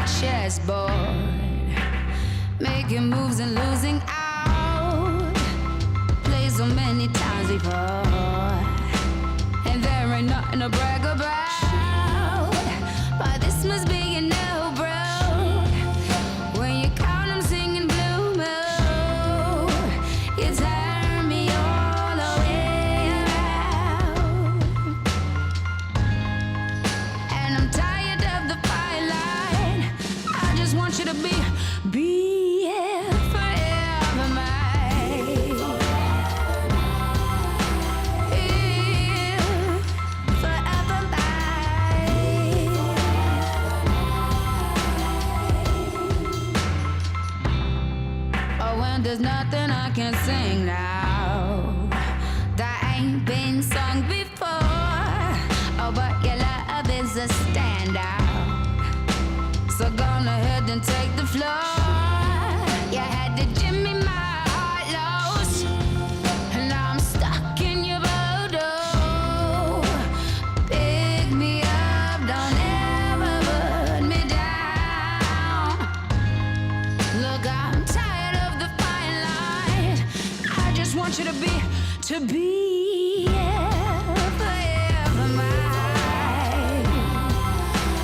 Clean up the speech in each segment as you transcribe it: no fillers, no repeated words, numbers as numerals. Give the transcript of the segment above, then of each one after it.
chessboard, making moves and losing out. Played so many times before, and there ain't nothing to brag about. But this must be a no, bro. When you count, I'm singing Blue Moon. You turn me all the way around, and I'm tired of the firelight. I just want you to be forever mine. Forever mine. Oh, when there's nothing I can sing now that ain't been sung before. Oh, but your love is a standout, so gone ahead and take the floor. You had to Jimmy my heart lost, and now I'm stuck in your voodoo. Pick me up, don't ever put me down. Look, I'm tired of the fine line. I just want you to be forever mine.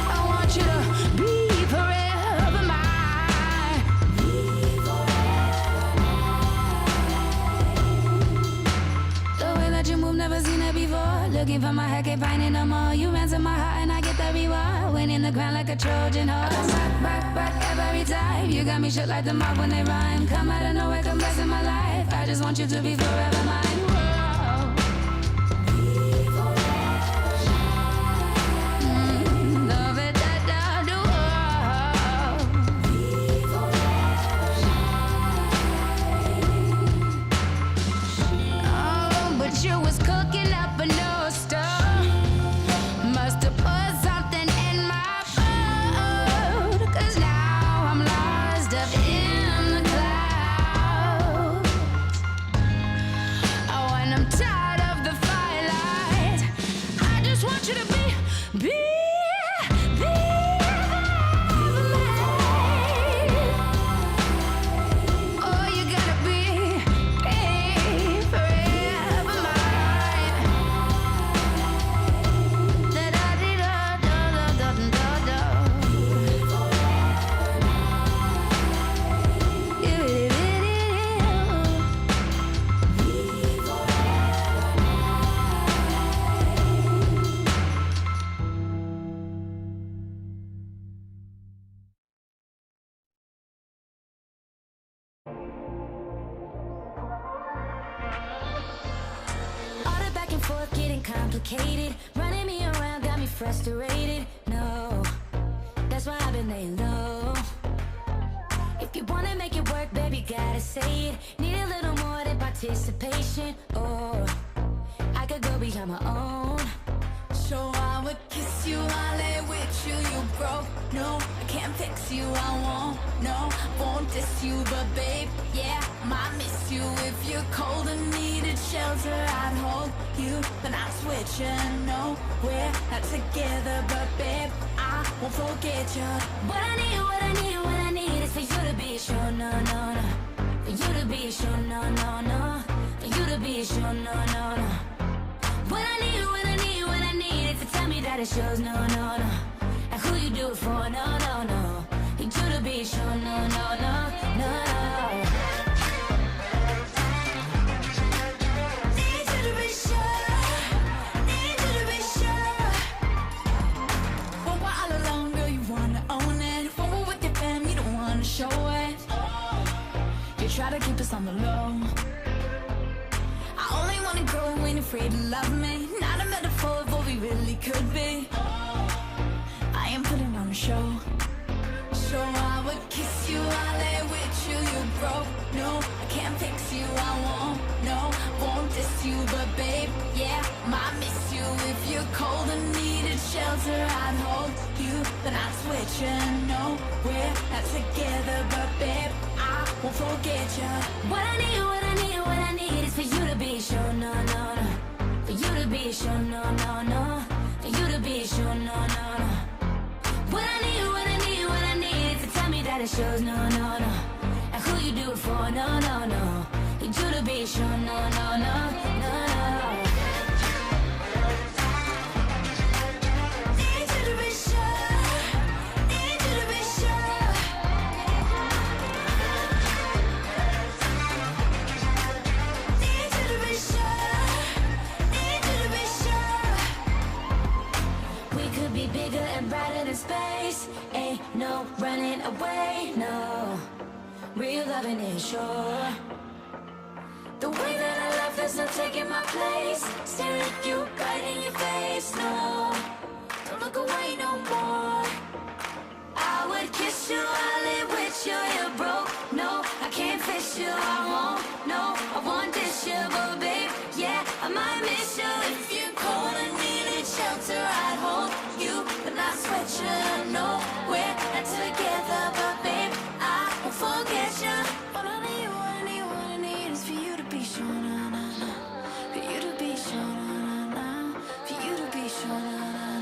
I want you to be forever mine. The way that you move, never seen it before. Looking for my head, can't find it no more. You ransom my heart and I get the reward. Winning the crown like a Trojan horse. Back every time. You got me shook like the mob when they rhyme. Come out of nowhere, come bless in my life. I just want you to be forever mine. Whoa. Love it that I do. Oh, but you was cooking up a new stuff. Must have put something in my food, 'cause now I'm lost up in the clouds. Oh, and I'm tired of the firelight. I just want you to be forever mine. Oh, you gotta be forever mine. Da-da-dee-da-da-da-da-da-da. All the back and forth getting complicated. Running me around got me frustrated. No, that's why I've been laying low. If you wanna make it work, baby, gotta say it. Need a little more than participation. Oh, I could go beyond my own. So I would kiss you, I lay with you, you broke. No, I can't fix you, I won't diss you, but babe, yeah, might miss you. If you're cold and needed shelter, I'd hold you, but not switching, no, we're not together, but babe, I won't forget you. What I need, what I need, what I need is for you to be sure, no, no, no. For you to be sure, no, no, no. For you to be sure, no, no, no. What I need, what I need, what I need is to tell me that it's yours, no, no, no. And who you do it for, no, no, no. For you to be sure, no, no, no, no. Need you to be sure, need you to be sure. When we're all alone, girl, you wanna own it. When we're with your fam, you don't wanna show it. You try to keep us on the low. I only wanna grow when you're afraid to love me. Not a metaphor of what we really could be. I am putting on a show. So I would kiss you, I lay with you, you broke. No, I can't fix you, I won't diss you, but babe, yeah, might miss you. If you're cold and needed shelter, I'd hold you, but not switching, no, we're not together, but babe, I won't forget you. What I need, what I need, what I need is for you to be sure, no, no, no. For you to be sure, no, no, no. For you to be sure, no, no, no. What I need, what I need, what I need that it shows, no, no, no. And who you do it for, no, no, no. Need you to be sure, no, no, no, no, no. Need you to be sure. Need you to be sure. Need you to be sure. Need you to be sure. We could be bigger and brighter than space. Ain't no running away, no. Real loving is sure. The way that I love, there's no taking my place. Staring at you right in your face, no. Don't look away no more. I would kiss you, I live with you, you're broke. No, I can't fix you, I won't. No, I want this you, but babe, yeah, I might miss you. If you're cold and needed shelter, I'd hold you, but not sweat you. No, we're not together, but babe, I won't forget you. What I need, what I need, what I need is for you to be sure, na na na. For you to be sure, na na na. For you to be sure, na na na.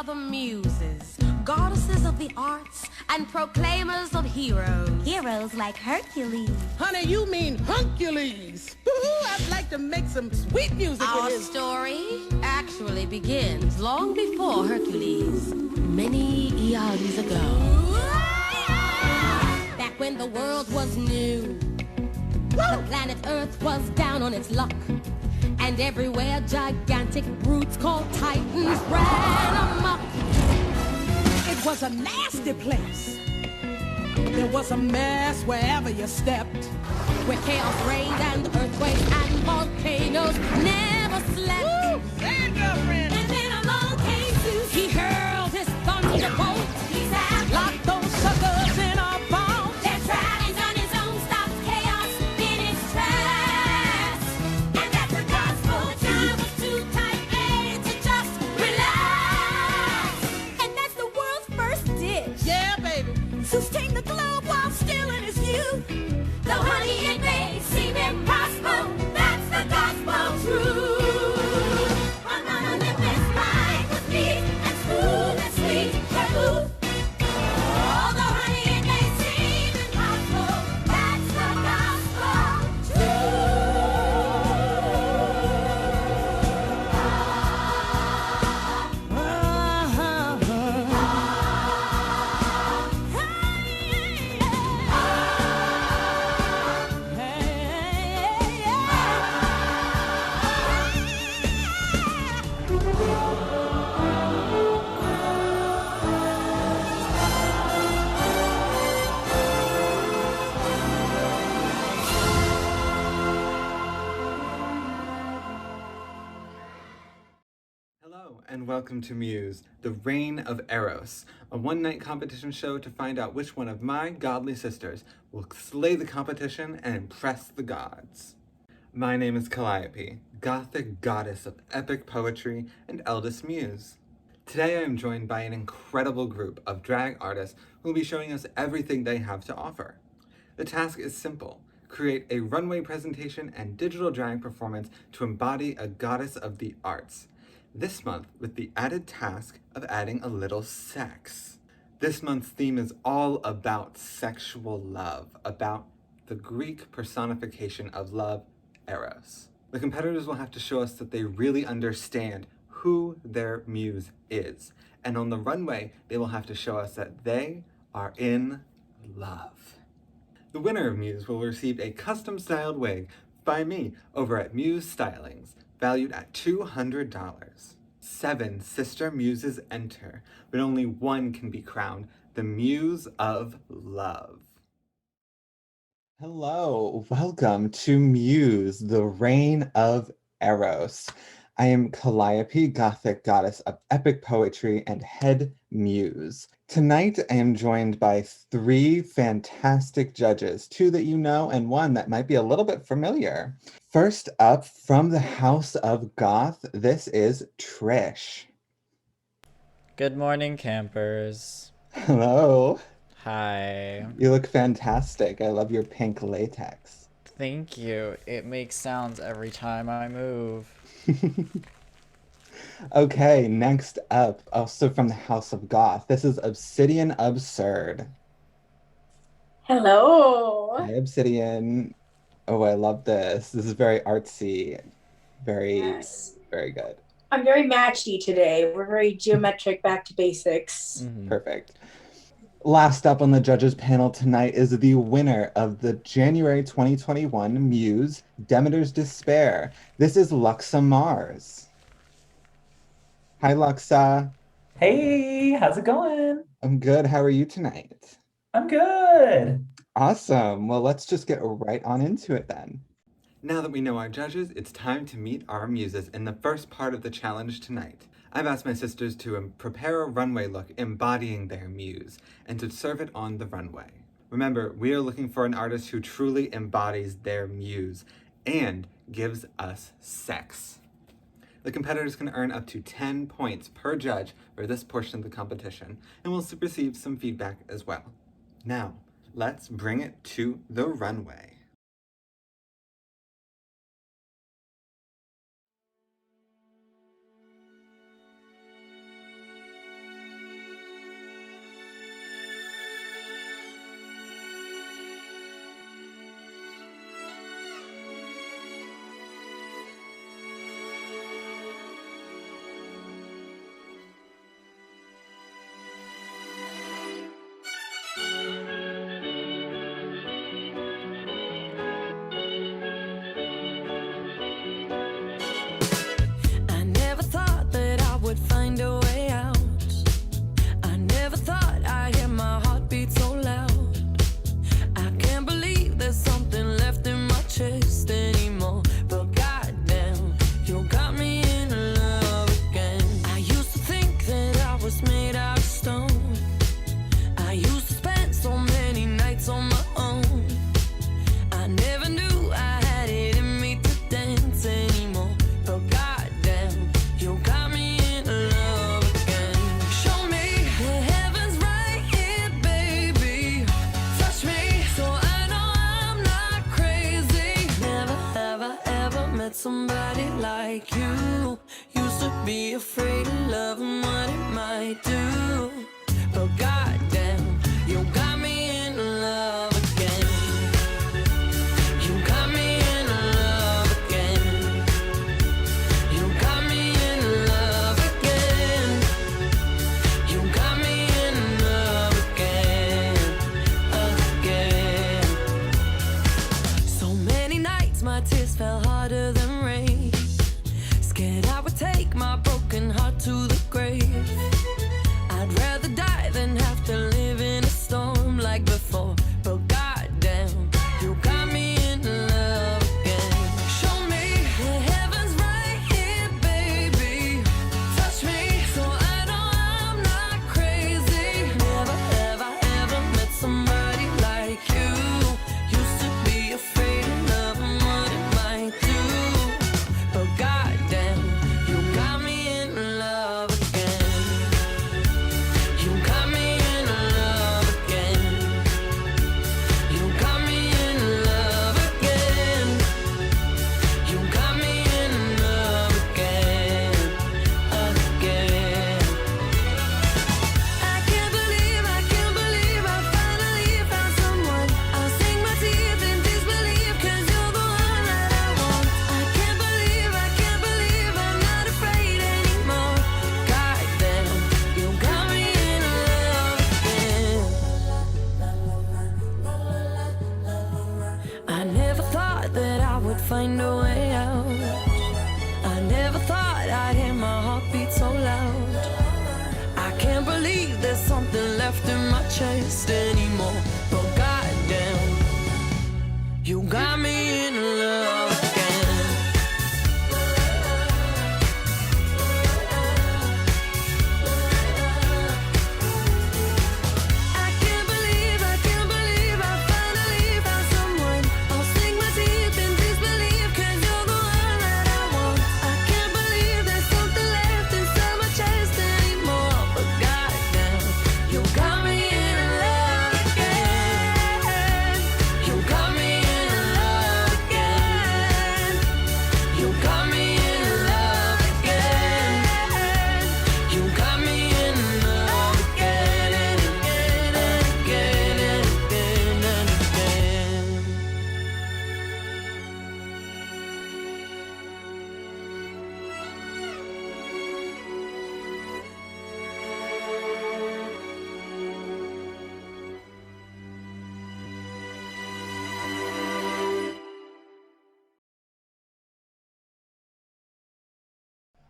are the Muses, goddesses of the arts and proclaimers of heroes. Heroes like Hercules. Honey, you mean Huncules. I'd like to make some sweet music Our with his... story actually begins long before Hercules, many eons ago. Back when the world was new, the planet Earth was down on its luck, and everywhere gigantic brutes called Titans ran amok. It was a nasty place. There was a mess wherever you stepped. Where chaos reigned and earthquakes and volcanoes never slept. Woo! Say it, girlfriend. And then along came Zeus. He hurled his thunderbolt. He said, Lock those suckers in a vault. their dragons on his own stopped chaos in its tracks. And that's the gospel. Time was too tight to just relax. And that's the world's first dish. Yeah, baby. Zeus tamed the globe while still in his youth. Though honey it may seem impossible, that's the gospel truth. I'm gonna live this life with me and smooth and sweet truth. Although honey it may seem impossible, that's the gospel Hello, and welcome to Muse, the Reign of Eros, a one-night competition show to find out which one of my godly sisters will slay the competition and impress the gods. My name is Calliope, Gothic goddess of epic poetry and eldest muse. Today I am joined by an incredible group of drag artists who will be showing us everything they have to offer. The task is simple. Create a runway presentation and digital drag performance to embody a goddess of the arts. This month with the added task of adding a little sex. This month's theme is all about sexual love, about the Greek personification of love, Eros. The competitors will have to show us that they really understand who their muse is. And on the runway, they will have to show us that they are in love. The winner of Muse will receive a custom-styled wig by me over at Muse Stylings, valued at $200. 7 sister muses enter, but only one can be crowned the Muse of Love. Hello, welcome to Muse, the Reign of Eros. I am Calliope, Gothic goddess of epic poetry and head muse. Tonight I am joined by 3 fantastic judges, 2 that you know and 1 that might be a little bit familiar. First up, from the House of Goth, this is Trish. Good morning, campers. Hello. Hi. You look fantastic. I love your pink latex. Thank you. It makes sounds every time I move. Okay, next up, also from the House of Goth, this is Obsidienne Absurd. Hello. Hi, Obsidienne. Oh, I love this. This is very artsy. Very good. I'm very matchy today. We're very geometric, back to basics. Mm-hmm. Perfect. Last up on the judges panel tonight is the winner of the January 2021 Muse Demeter's Despair. This is Luxa Mars. Hi, Luxa. Hey, how's it going? I'm good. How are you tonight? I'm good. Awesome. Well, let's just get right on into it then. Now that we know our judges, it's time to meet our muses in the first part of the challenge tonight. I've asked my sisters to prepare a runway look embodying their muse and to serve it on the runway. Remember, we are looking for an artist who truly embodies their muse and gives us sex. The competitors can earn up to 10 points per judge for this portion of the competition, and will receive some feedback as well. Now, let's bring it to the runway. of what it might do. But goddamn, you got me in love again. You got me in love again. You got me in love again. You got me in love again, again. So many nights my tears fell harder than rain. Scared I would take my broken heart to the grave. I'd rather die than have to live in a storm like before. But goddamn, you got me in love again. Show me the heavens right here, baby. Touch me so I know I'm not crazy. Never have I ever met somebody like you. Used to be afraid of love and what it might do. But goddamn, you got me in love again. You got me in love again. You got me in love again. You got me in love again, again. I can't believe I finally found someone. I'll sink my teeth in disbelief, 'cause you're the one that I want. I can't believe I'm not afraid anymore. Goddamn, you got me in love again. I never thought that I would find a way out. I never thought I'd hear my heartbeat so loud. I can't believe there's something left in my chest anymore. But goddamn, you got me in love again. I can't believe I finally found someone. I'll sink my teeth in disbelief, 'cause you're the one that I want. I can't believe there's something left inside my chest anymore. But goddamn, you got me in love again. You got me in love again. You got me in love again. You got me in love again and again and again and again and again.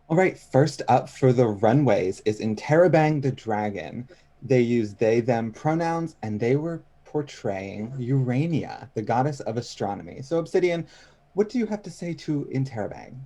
All right, first up for the runways is Interrobang the Dragon. They use they, them pronouns, and they were portraying Urania, the goddess of astronomy. So Obsidienne, what do you have to say to Interrobang?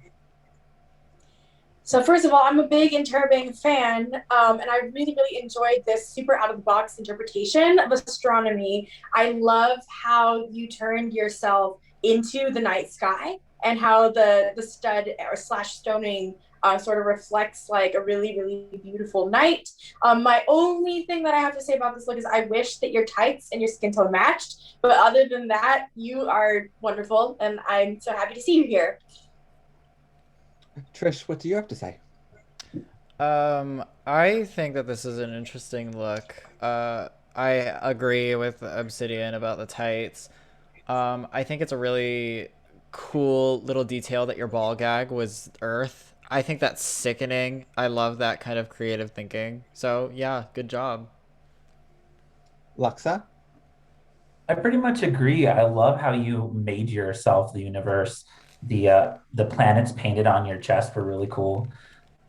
So first of all, I'm a big Interrobang fan, and I really, really enjoyed this super out-of-the-box interpretation of astronomy. I love how you turned yourself into the night sky and how the stud or slash stoning sort of reflects like a really, really beautiful night. My only thing that I have to say about this look is I wish that your tights and your skin tone matched. But other than that, you are wonderful, and I'm so happy to see you here. Trish, what do you have to say? I think that this is an interesting look. I agree with Obsidienne about the tights. I think it's a really cool little detail that your ball gag was Earth. I think that's sickening. I love that kind of creative thinking. So yeah, good job. Luxa? I pretty much agree. I love how you made yourself the universe. The planets painted on your chest were really cool.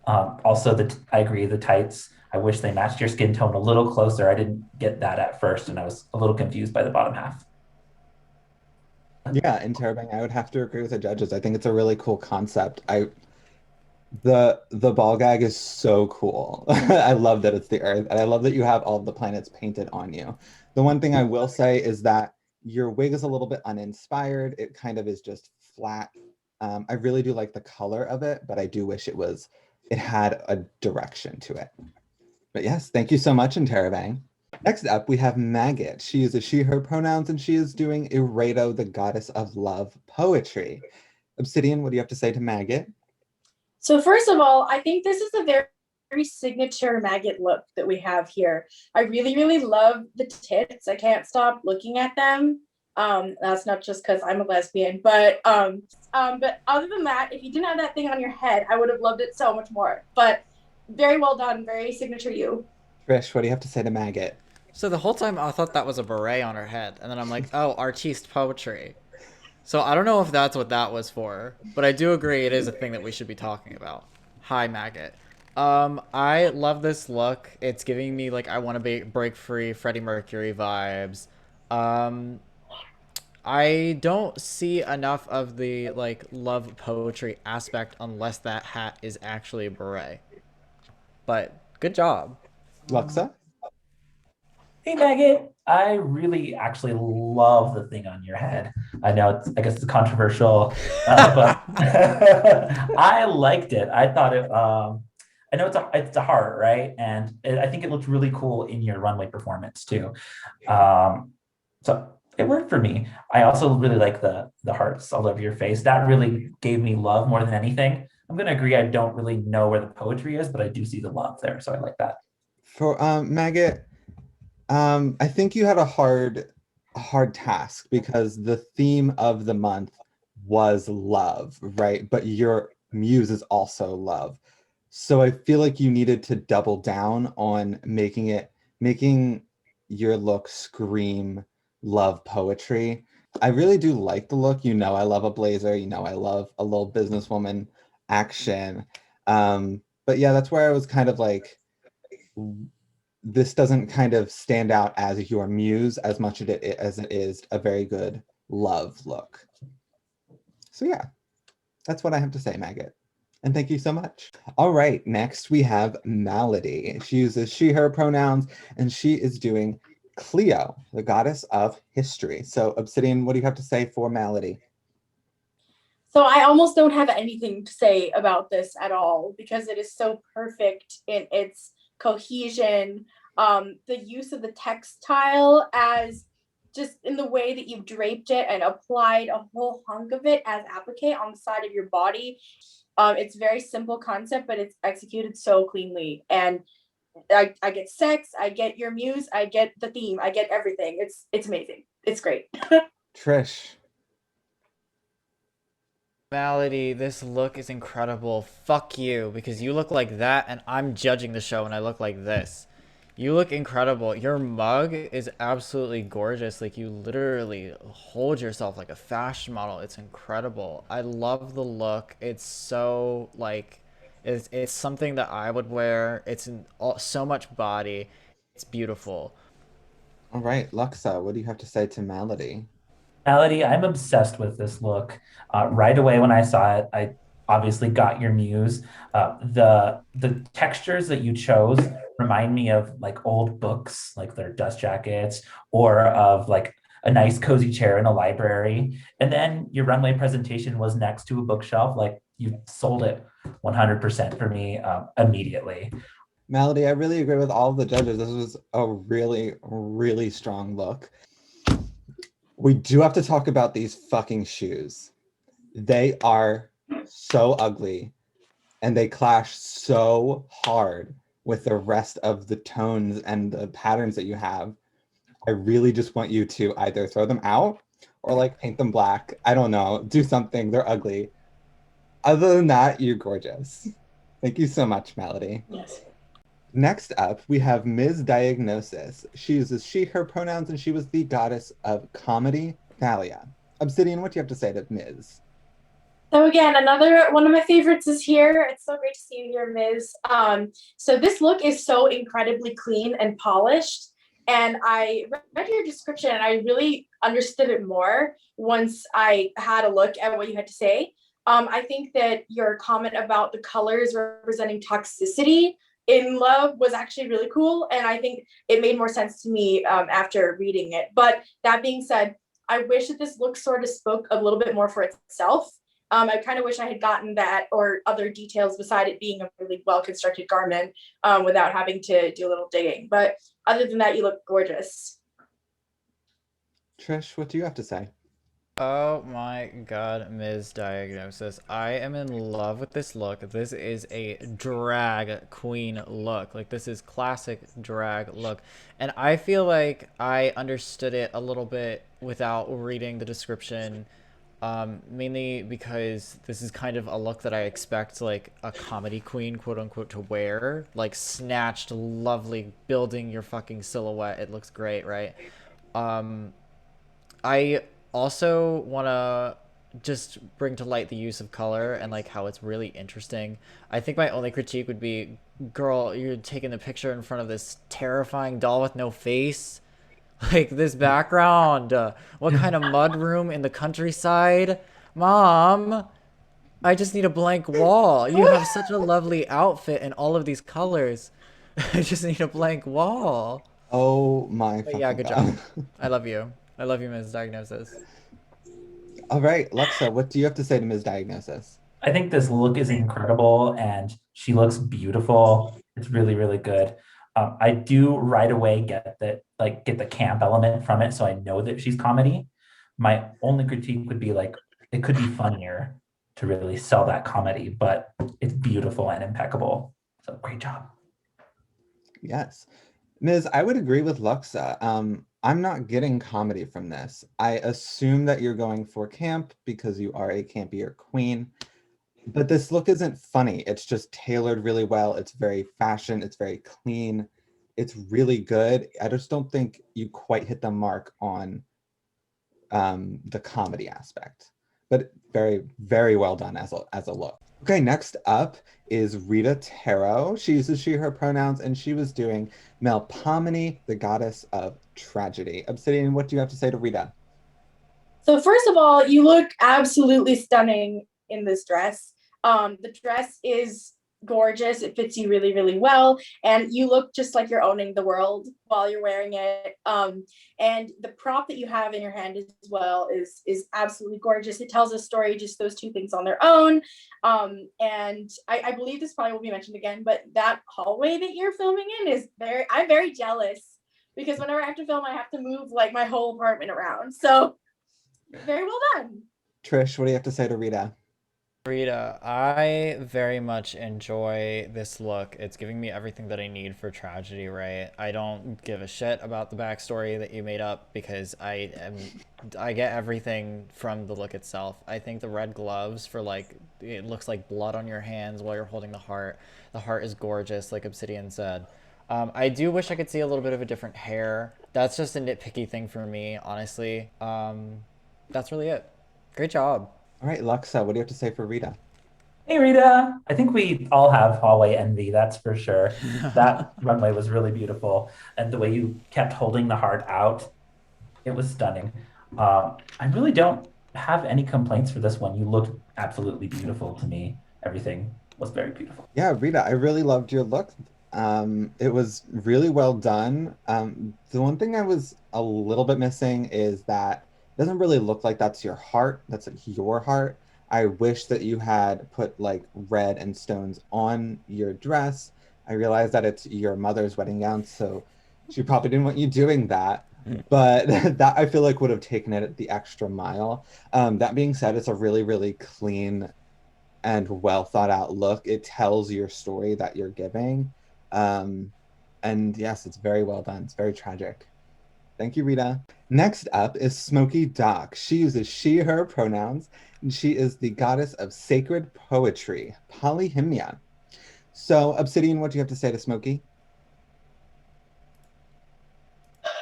Also, I agree, the tights. I wish they matched your skin tone a little closer. I didn't get that at first, and I was a little confused by the bottom half. Yeah, Interrobang, I would have to agree with the judges. I think it's a really cool concept. The ball gag is so cool. I love that it's the Earth, and I love that you have all the planets painted on you. The one thing I will say is that your wig is a little bit uninspired. It kind of is just flat. I really do like the color of it, but I do wish it had a direction to it. But yes, thank you so much, Interrobang. Next up, we have Maggot. She uses she, her pronouns, and she is doing Eredo, the goddess of love poetry. Obsidienne, what do you have to say to Maggot? So first of all, I think this is a very signature Maggot look that we have here. I really, really love the tits. I can't stop looking at them. That's not just because I'm a lesbian, but other than that, if you didn't have that thing on your head, I would have loved it so much more. But very well done, very signature you. Trish, what do you have to say to Maggot? So the whole time I thought that was a beret on her head, and then I'm like, oh, artiste poetry. So I don't know if that's what that was for, but I do agree it is a thing that we should be talking about. Hi, Maggot. I love this look. It's giving me like I want to break free Freddie Mercury vibes. I don't see enough of the like love poetry aspect unless that hat is actually a beret. But good job. Luxa? Hey, Maggot. I really actually love the thing on your head. I know I guess it's controversial, but I liked it. I thought it. I know it's a heart, right? And I think it looked really cool in your runway performance too. So it worked for me. I also really like the hearts all over your face. That really gave me love more than anything. I'm gonna agree. I don't really know where the poetry is, but I do see the love there, so I like that. For Maggot, I think you had a hard task because the theme of the month was love, right? But your muse is also love. So I feel like you needed to double down on making your look scream love poetry. I really do like the look. You know I love a blazer. You know I love a little businesswoman action. But yeah, that's where I was kind of like, this doesn't kind of stand out as your muse as much as it is a very good love look. So yeah, that's what I have to say, Maggot. And thank you so much. All right, next we have Malady. She uses she, her pronouns, and she is doing Cleo, the goddess of history. So Obsidienne, what do you have to say for Malady? So I almost don't have anything to say about this at all because it is so perfect in its cohesion. The use of the textile as just in the way that you've draped it and applied a whole hunk of it as applique on the side of your body. It's very simple concept, but it's executed so cleanly. And I get sex, I get your muse, I get the theme, I get everything. It's amazing. It's great. Trish. Malady, this look is incredible. Fuck you, because you look like that, and I'm judging the show, and I look like this. You look incredible. Your mug is absolutely gorgeous. Like, you literally hold yourself like a fashion model. It's incredible. I love the look. It's so, like, it's something that I would wear. It's in so much body. It's beautiful. All right, Luxa, what do you have to say to Malady? Malady, I'm obsessed with this look. Right away when I saw it, I obviously got your muse. The textures that you chose remind me of like old books, like their dust jackets, or of like a nice cozy chair in a library. And then your runway presentation was next to a bookshelf. Like you sold it 100% for me immediately. Malady, I really agree with all of the judges. This was a really, really strong look. We do have to talk about these fucking shoes. They are so ugly and they clash so hard with the rest of the tones and the patterns that you have. I really just want you to either throw them out or like paint them black. I don't know, do something. They're ugly. Other than that, you're gorgeous. Thank you so much, Malady. Yes. Next up, we have Miz Diagnosis. She uses she, her pronouns, and she was the goddess of comedy, Thalia. Obsidienne, what do you have to say to Miz? So again, another one of my favorites is here. It's so great to see you here, Miz. So this look is so incredibly clean and polished. And I read your description and I really understood it more once I had a look at what you had to say. I think that your comment about the colors representing toxicity in love was actually really cool. And I think it made more sense to me after reading it. But that being said, I wish that this look sort of spoke a little bit more for itself. I kind of wish I had gotten that or other details beside it being a really well-constructed garment without having to do a little digging. But other than that, you look gorgeous. Trish, what do you have to say? Oh my god, Miz Diagnosis. I am in love with this look. This is a drag queen look. Like, this is classic drag look. And I feel like I understood it a little bit without reading the description. Mainly because this is kind of a look that I expect, like, a comedy queen, quote unquote, to wear. Like, snatched, lovely, building your fucking silhouette. It looks great, right? I also want to just bring to light the use of color and like how it's really interesting. I think my only critique would be, girl, you're taking the picture in front of this terrifying doll with no face. Like, this background. What kind of mud room in the countryside? Mom, I just need a blank wall. You have such a lovely outfit in all of these colors. I just need a blank wall. Oh my But yeah, fucking good god. job. I love you. I love you, Ms. Diagnosis. All right, Luxa, what do you have to say to Ms. Diagnosis? I think this look is incredible and she looks beautiful. It's really, really good. I do right away get the camp element from it, so I know that she's comedy. My only critique would be like it could be funnier to really sell that comedy, but it's beautiful and impeccable. So great job. Yes. Ms., I would agree with Luxa. I'm not getting comedy from this. I assume that you're going for camp because you are a campier queen. But this look isn't funny. It's just tailored really well. It's very fashion. It's very clean. It's really good. I just don't think you quite hit the mark on the comedy aspect. But very, very well done as a look. Okay, next up is Rita Tarot. She uses she, her pronouns, and she was doing Melpomene, the goddess of tragedy. Obsidienne, what do you have to say to Rita? So first of all, you look absolutely stunning in this dress. The dress is gorgeous. It fits you really, really well. And you look just like you're owning the world while you're wearing it. And the prop that you have in your hand as well is absolutely gorgeous. It tells a story, just those two things on their own. And I believe this probably will be mentioned again, but that hallway that you're filming in is I'm very jealous because whenever I have to film, I have to move like my whole apartment around. So very well done. Trish, what do you have to say to Rita? Rita, I very much enjoy this look. It's giving me everything that I need for tragedy, right? I don't give a shit about the backstory that you made up because I get everything from the look itself. I think the red gloves for like, it looks like blood on your hands while you're holding the heart. The heart is gorgeous, like Obsidienne said. I do wish I could see a little bit of a different hair. That's just a nitpicky thing for me, honestly. That's really it. Great job. All right, Luxa, what do you have to say for Rita? Hey Rita, I think we all have hallway envy, that's for sure. That runway was really beautiful. And the way you kept holding the heart out, it was stunning. I really don't have any complaints for this one. You looked absolutely beautiful to me. Everything was very beautiful. Yeah, Rita, I really loved your look. It was really well done. The one thing I was a little bit missing is that it doesn't really look like that's your heart. That's like your heart. I wish that you had put like red and stones on your dress. I realized that it's your mother's wedding gown, so she probably didn't want you doing that. But that I feel like would have taken it the extra mile. That being said, it's a really, really clean and well thought out look. It tells your story that you're giving. And yes, it's very well done. It's very tragic. Thank you, Rita. Next up is Smokey Doc. She uses she, her pronouns, and she is the goddess of sacred poetry, Polyhymnia. So, Obsidienne, what do you have to say to Smokey?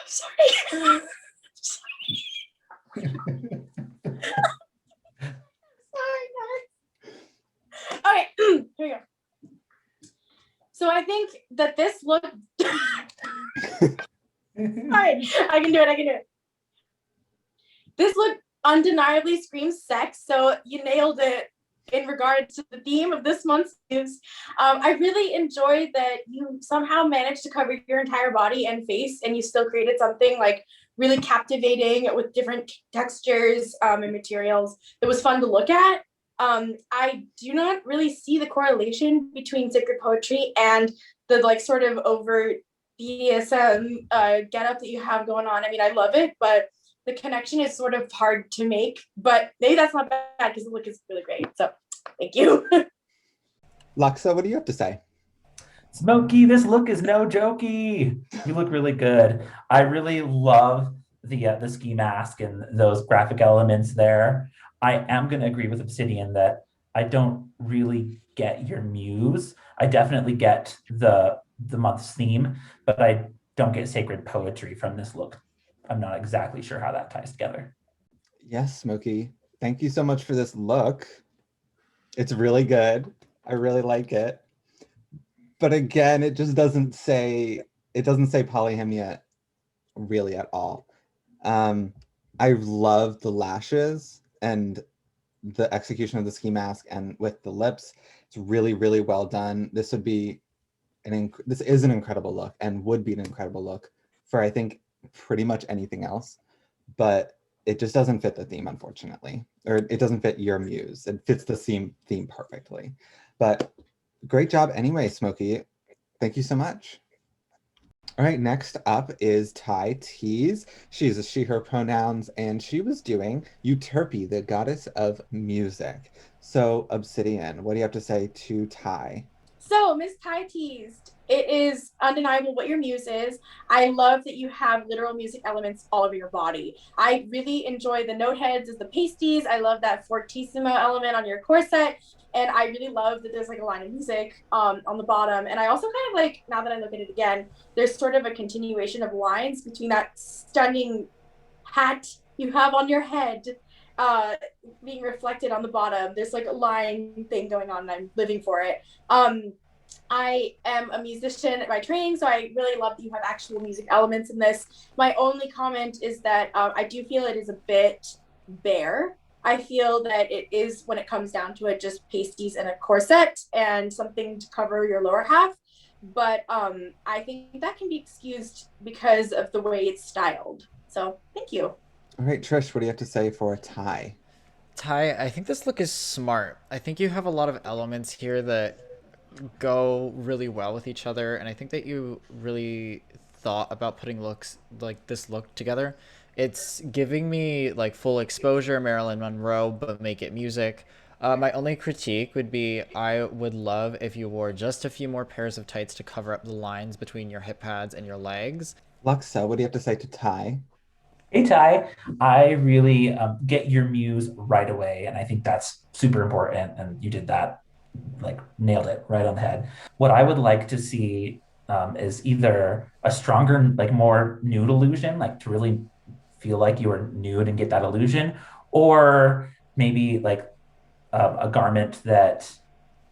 Sorry. Sorry, guys. All right, here we go. So I think that this look. All right, I can do it. This look undeniably screams sex, so you nailed it in regards to the theme of this month's Muse. I really enjoyed that you somehow managed to cover your entire body and face, and you still created something like really captivating with different textures and materials that was fun to look at. I do not really see the correlation between sacred poetry and the like sort of overt BDSM getup that you have going on. I mean, I love it, but the connection is sort of hard to make, but maybe that's not bad because the look is really great. So thank you. Luxa, what do you have to say? Smokey, this look is no jokey. You look really good. I really love the ski mask and those graphic elements there. I am going to agree with Obsidienne that I don't really get your muse. I definitely get the month's theme, but I don't get sacred poetry from this look. I'm not exactly sure how that ties together. Yes, Smokey. Thank you so much for this look. It's really good. I really like it. But again, it just doesn't say polyhymnia really at all. I love the lashes and the execution of the ski mask and with the lips. It's really, really well done. This is an incredible look and would be an incredible look for, I think, pretty much anything else. But it just doesn't fit the theme, unfortunately. Or it doesn't fit your muse. It fits the theme perfectly. But great job anyway, Smokey. Thank you so much. All right, next up is Teaze. She's a she, her pronouns, and she was doing Euterpe, the goddess of music. So, Obsidienne, what do you have to say to Ty? So, Miss Teaze, it is undeniable what your muse is. I love that you have literal music elements all over your body. I really enjoy the note heads as the pasties. I love that fortissimo element on your corset. And I really love that there's like a line of music on the bottom. And I also kind of like, now that I look at it again, there's sort of a continuation of lines between that stunning hat you have on your head being reflected on the bottom. There's like a line thing going on and I'm living for it. I am a musician by training, so I really love that you have actual music elements in this. My only comment is that I do feel it is a bit bare. I feel that it is, when it comes down to it, just pasties and a corset and something to cover your lower half. But I think that can be excused because of the way it's styled. So thank you. All right, Trish, what do you have to say for Ty? Ty, I think this look is smart. I think you have a lot of elements here that go really well with each other, and I think that you really thought about putting looks like this look together. It's giving me like full exposure Marilyn Monroe, but make it music. My only critique would be I would love if you wore just a few more pairs of tights to cover up the lines between your hip pads and your legs. Luxa, what do you have to say to Ty? Hey, Ty, I really get your muse right away. And I think that's super important. And you did that, like nailed it right on the head. What I would like to see is either a stronger, like more nude illusion, like to really feel like you were nude and get that illusion, or maybe like a garment that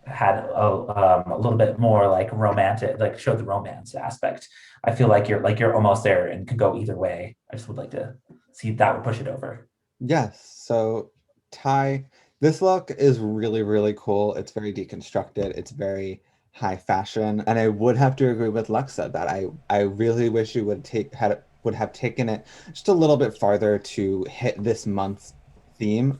had a little bit more like romantic, like showed the romance aspect. I feel like you're almost there and could go either way. I just would like to see that would push it over. Yes. So Ty, this look is really, really cool. It's very deconstructed. It's very high fashion. And I would have to agree with Luxa that I really wish you would have taken it just a little bit farther to hit this month's theme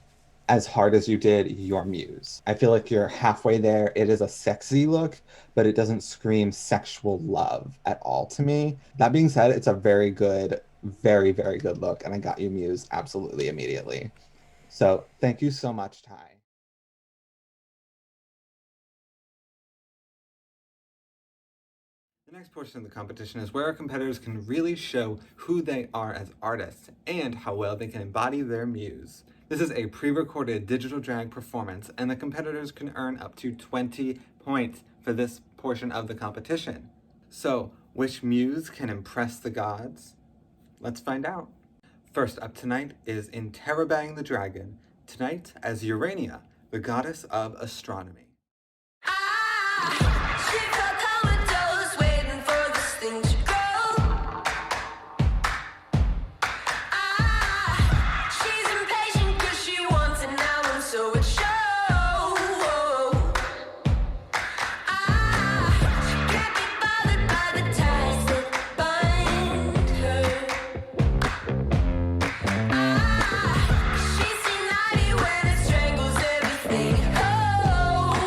as hard as you did your muse. I feel like you're halfway there. It is a sexy look, but it doesn't scream sexual love at all to me. That being said, it's a very good, very, very good look, and I got you muse absolutely immediately. So thank you so much, Ty. The next portion of the competition is where our competitors can really show who they are as artists and how well they can embody their muse. This is a pre-recorded digital drag performance, and the competitors can earn up to 20 points for this portion of the competition. So, which muse can impress the gods? Let's find out. First up tonight is Interrobang the Dragon, tonight as Urania, the goddess of astronomy. She's too naughty when it strangles everything. Oh.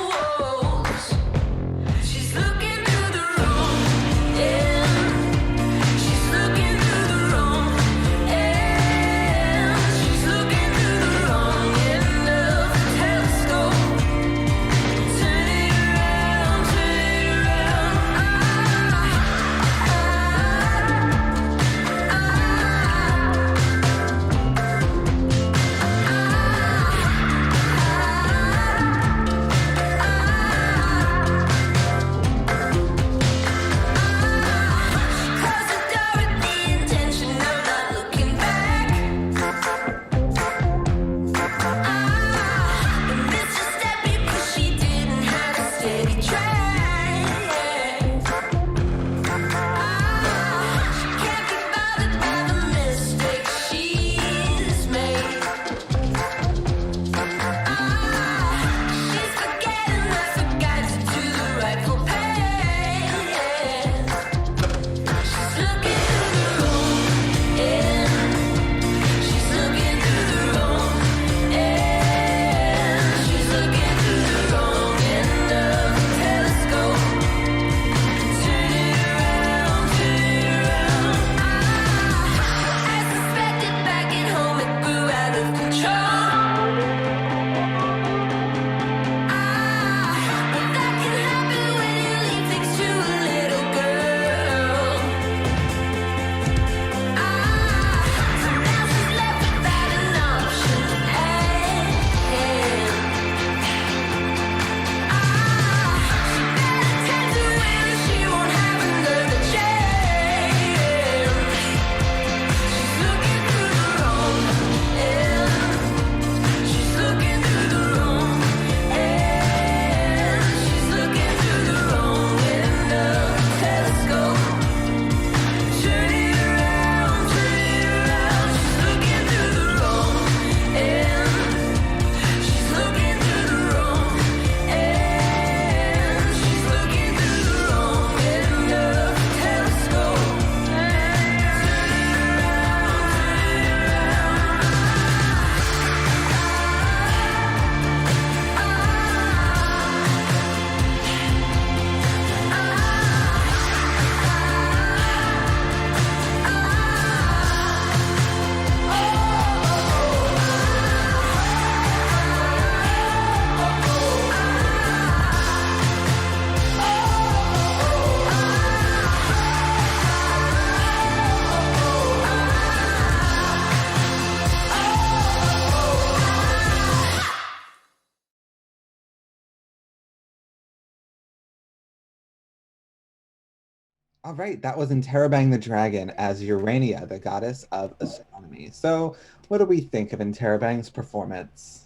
All right, that was Interrobang the Dragon as Urania, the goddess of astronomy. So, what do we think of Interrobang's performance?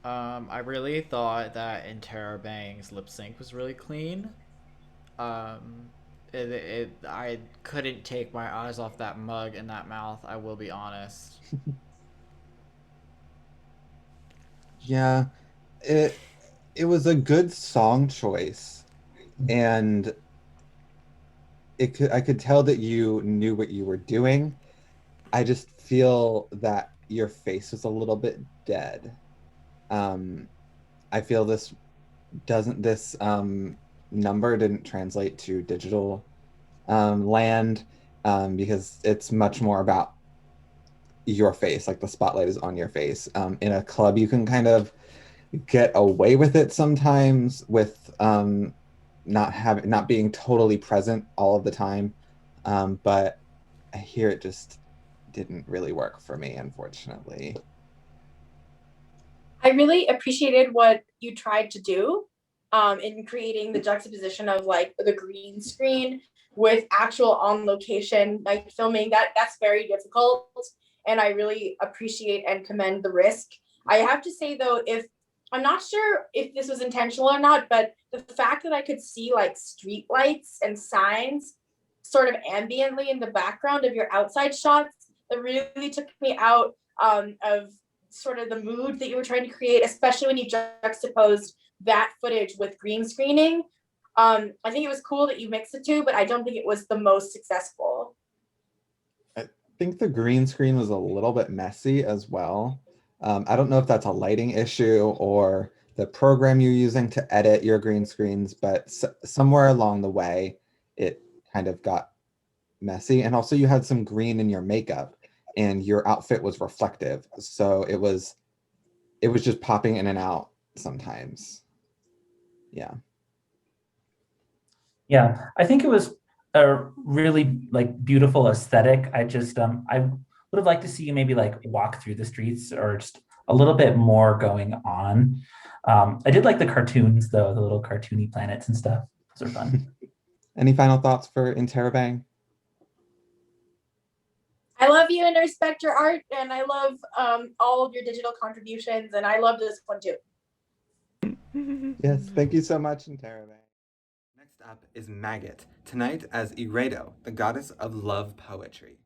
I really thought that Interrobang's lip sync was really clean. Um, I couldn't take my eyes off that mug in that mouth. I will be honest. Yeah, it it was a good song choice, and I could tell that you knew what you were doing. I just feel that your face was a little bit dead. Um, I feel this number didn't translate to digital land, because it's much more about your face, like the spotlight is on your face. In a club, you can kind of get away with it sometimes with not being totally present all of the time. But I hear it just didn't really work for me, unfortunately. I really appreciated what you tried to do in creating the juxtaposition of like the green screen with actual on location like filming. That's very difficult, and I really appreciate and commend the risk. I have to say though, if I'm not sure if this was intentional or not, but the fact that I could see like street lights and signs sort of ambiently in the background of your outside shots, that really took me out of sort of the mood that you were trying to create, especially when you juxtaposed that footage with green screening. I think it was cool that you mixed the two, but I don't think it was the most successful. I think the green screen was a little bit messy as well. I don't know if that's a lighting issue or the program you're using to edit your green screens, but somewhere along the way, it kind of got messy. And also, you had some green in your makeup, and your outfit was reflective, so it was just popping in and out sometimes. Yeah. Yeah, I think it was a really like beautiful aesthetic. I would have liked to see you maybe like walk through the streets or just a little bit more going on. I did like the cartoons though, the little cartoony planets and stuff. Those are fun. Any final thoughts for Interrobang? I love you and respect your art, and I love all of your digital contributions, and I love this one too. Yes, thank you so much, Interrobang. Next up is Maggot, tonight as Eredo, the goddess of love poetry.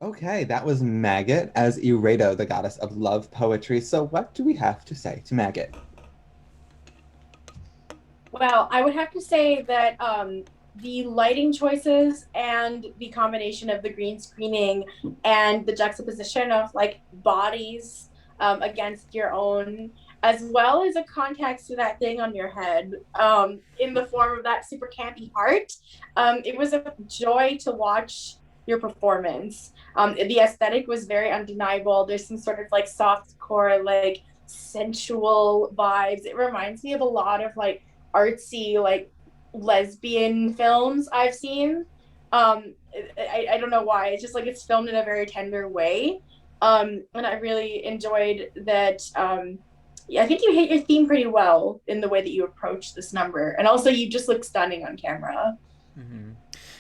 Okay, that was Maggot as Eredo, the goddess of love poetry. So what do we have to say to Maggot? Well, I would have to say that the lighting choices and the combination of the green screening and the juxtaposition of like bodies against your own, as well as a context to that thing on your head in the form of that super campy heart. It was a joy to watch your performance. The aesthetic was very undeniable. There's some sort of like soft core, like sensual vibes. It reminds me of a lot of like artsy like lesbian films I've seen. I don't know why. It's just like it's filmed in a very tender way. And I really enjoyed that. Yeah, I think you hit your theme pretty well in the way that you approach this number. And also you just look stunning on camera. Mm-hmm.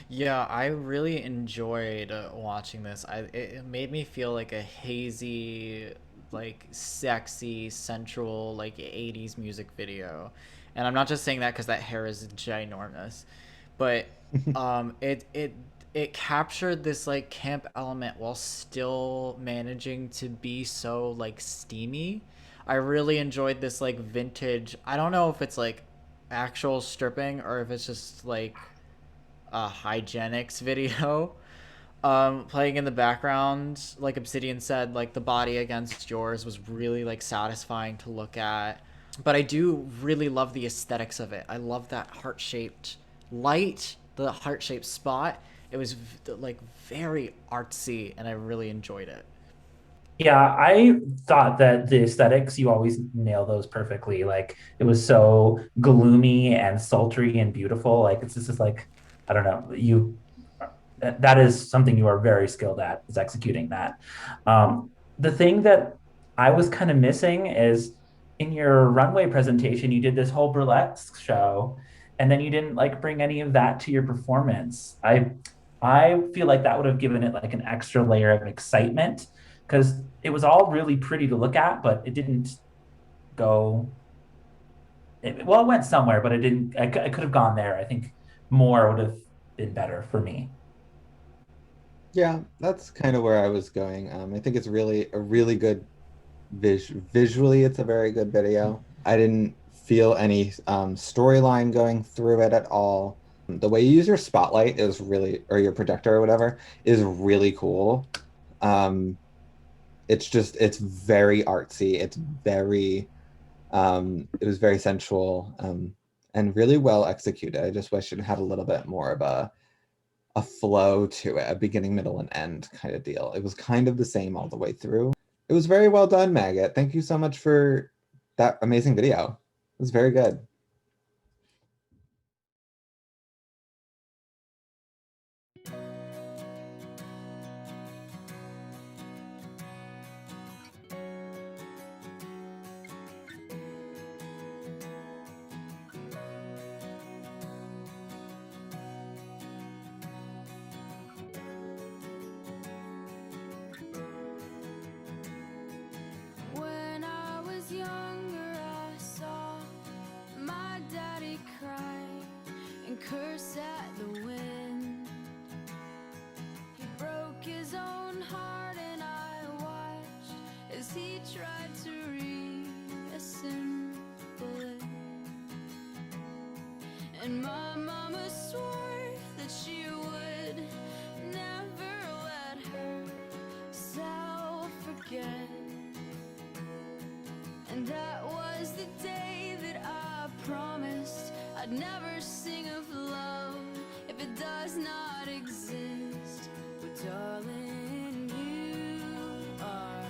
Yeah, I really enjoyed watching this. It made me feel like a hazy, like sexy, sensual, like 80s music video. And I'm not just saying that because that hair is ginormous, but it captured this like camp element while still managing to be so like steamy. I really enjoyed this like vintage. I don't know if it's like actual stripping or if it's just like a hygienics video playing in the background. Like Obsidienne said, like the body against yours was really like satisfying to look at. But I do really love the aesthetics of it. I love that heart-shaped light, the heart-shaped spot. It was like very artsy and I really enjoyed it. Yeah, I thought that the aesthetics, you always nail those perfectly. Like it was so gloomy and sultry and beautiful. Like it's just like, I don't know, that is something you are very skilled at, is executing that. The thing that I was kind of missing is in your runway presentation, you did this whole burlesque show, and then you didn't like bring any of that to your performance. I feel like that would have given it like an extra layer of excitement because it was all really pretty to look at, but it didn't go. Well, it went somewhere, but it didn't. I could have gone there. I think more would have been better for me. Yeah, that's kind of where I was going. I think it's really a really good visually. It's a very good video. I didn't feel any storyline going through it at all. The way you use your spotlight is really, or your projector or whatever, is really cool. It's very artsy. It was very sensual and really well executed. I just wish it had a little bit more of a flow to it, a beginning, middle, and end kind of deal. It was kind of the same all the way through. It was very well done, Maggot. Thank you so much for that amazing video. It was very good. When I was younger, I saw my daddy cry and curse at the wind. He broke his own heart, and I watched as he tried to reassemble it. And my mama swore that she would never let herself forget. And that was the day that I promised I'd never sing of love if it does not exist. But darling, you are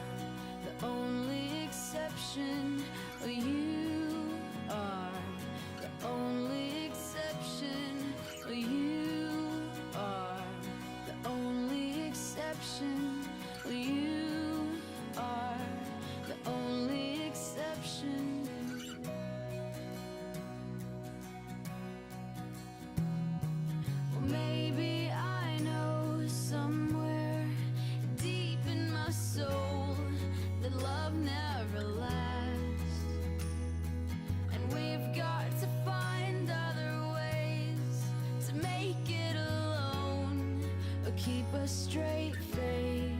the only exception. You are the only exception. You are the only exception. You are the only exception. Well, maybe I know somewhere deep in my soul that love never lasts, and we've got to find other ways to make it alone or keep a straight face.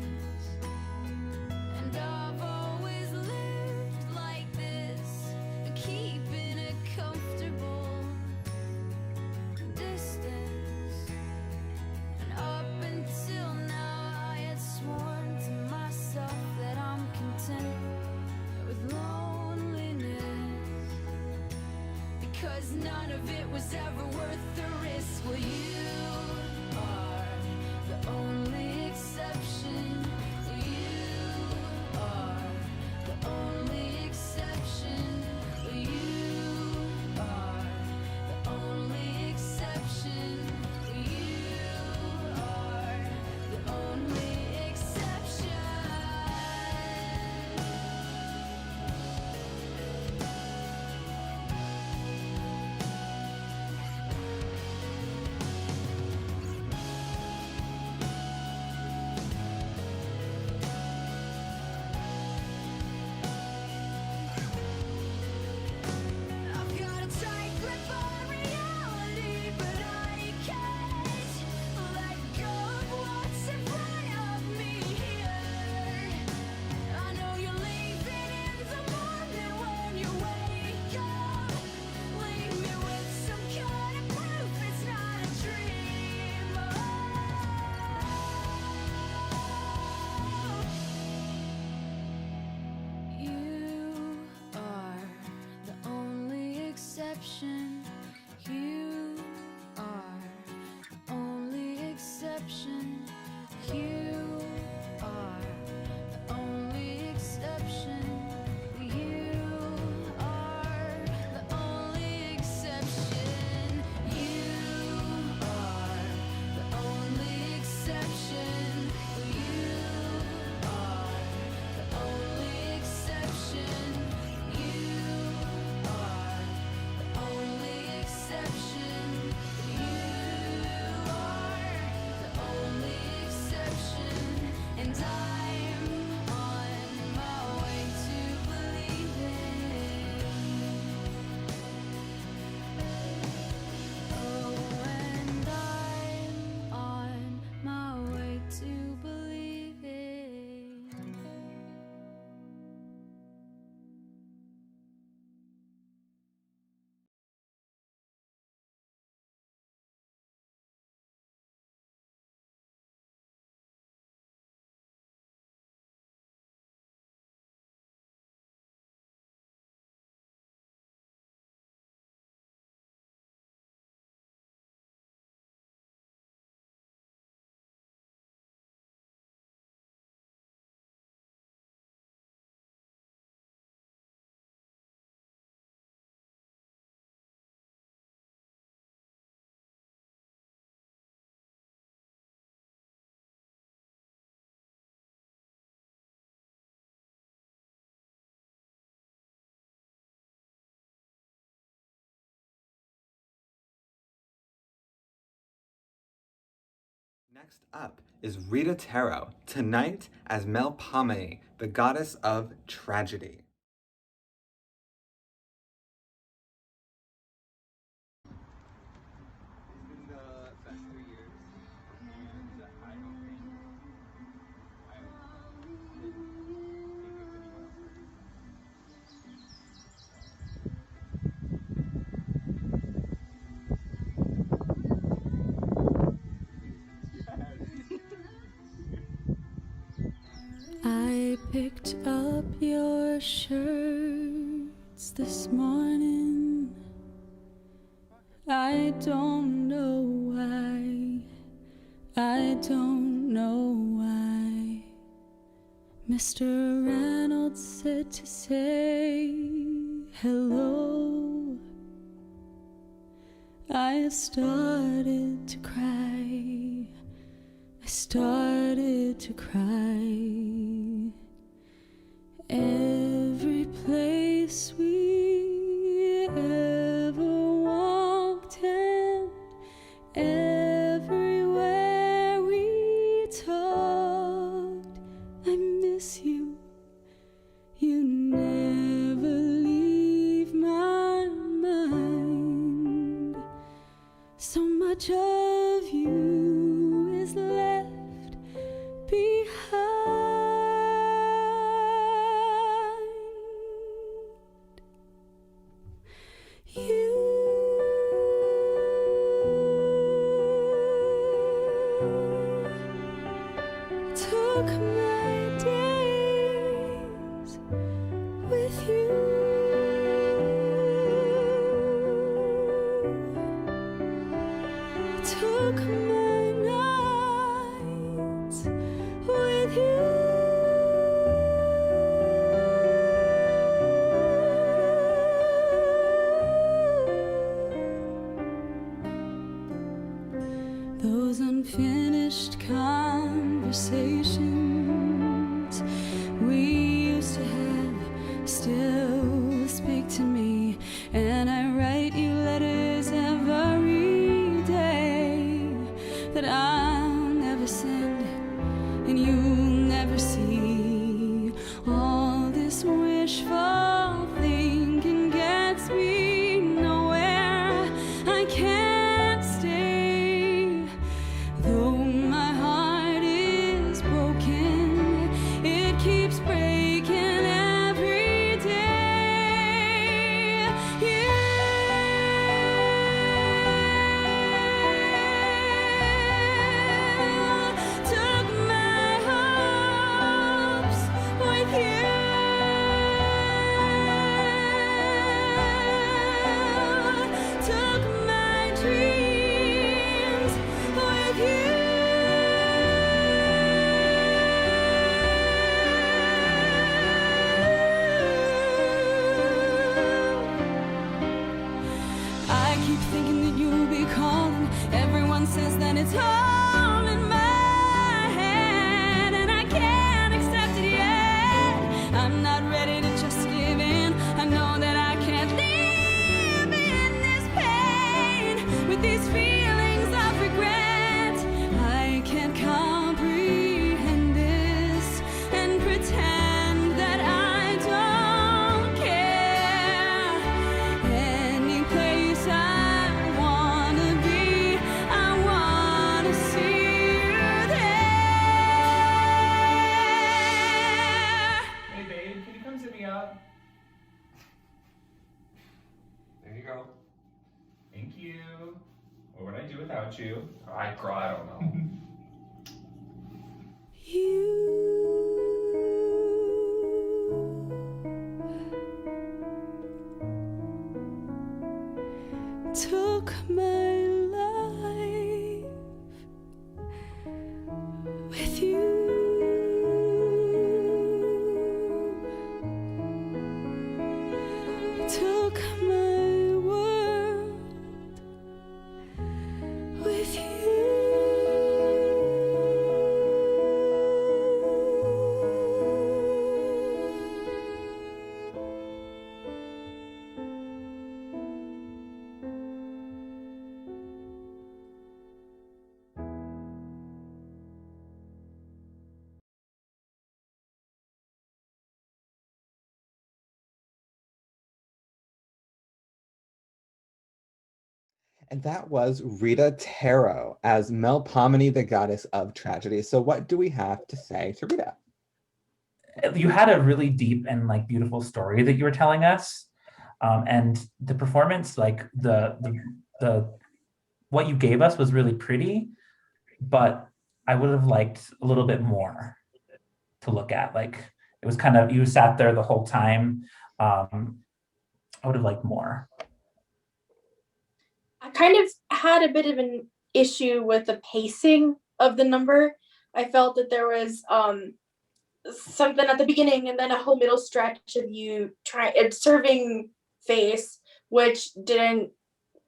none of it was ever worth the risk. Well, you are the only exception. You are the only exception. You are the only exception. You are the only exception. I've got a tight grip on reality, but I can't let go of what's in front of me here. I know you're leaving in the morning when you wake up. Leave me with some kind of proof it's not a dream. You are the only exception. You are the only exception. You are the only exception. You are the only exception. You are the only exception. You are the only exception. You are the only exception. You are the only exception. And I'm on my way to believing. Oh, and I'm on my way to believing. Next up is Rita Tarot, tonight as Melpomene, the goddess of tragedy. It's been the best 3 years, and I don't think I didn't think of anyone I picked up your shirts this morning. I don't know why. I don't know why. Mr. Reynolds said to say hello. I started to cry. I started to cry. Every place we ever walked and everywhere we talked, I miss you. You never leave my mind. So much of you is left behind. You took my day that you'll be calling. Everyone says that it's all in my head, and I can't accept it yet. I'm not ready to just give in. I know that I can't live in this pain with these feelings of regret. I can't comprehend this and pretend that I don't care. Any place I wanna be, I wanna see you there. Hey babe, can you come sit me up? There you go. Thank you. What would I do without you? I'd cry, I don't know. Took my life with you. Took my world with And that was Rita Tarot as Melpomene, the goddess of tragedy. So what do we have to say to Rita? You had a really deep and like beautiful story that you were telling us, and the performance, like the what you gave us was really pretty, but I would have liked a little bit more to look at. Like it was kind of, you sat there the whole time. I would have liked more. I kind of had a bit of an issue with the pacing of the number. I felt that there was something at the beginning and then a whole middle stretch of you serving face, which didn't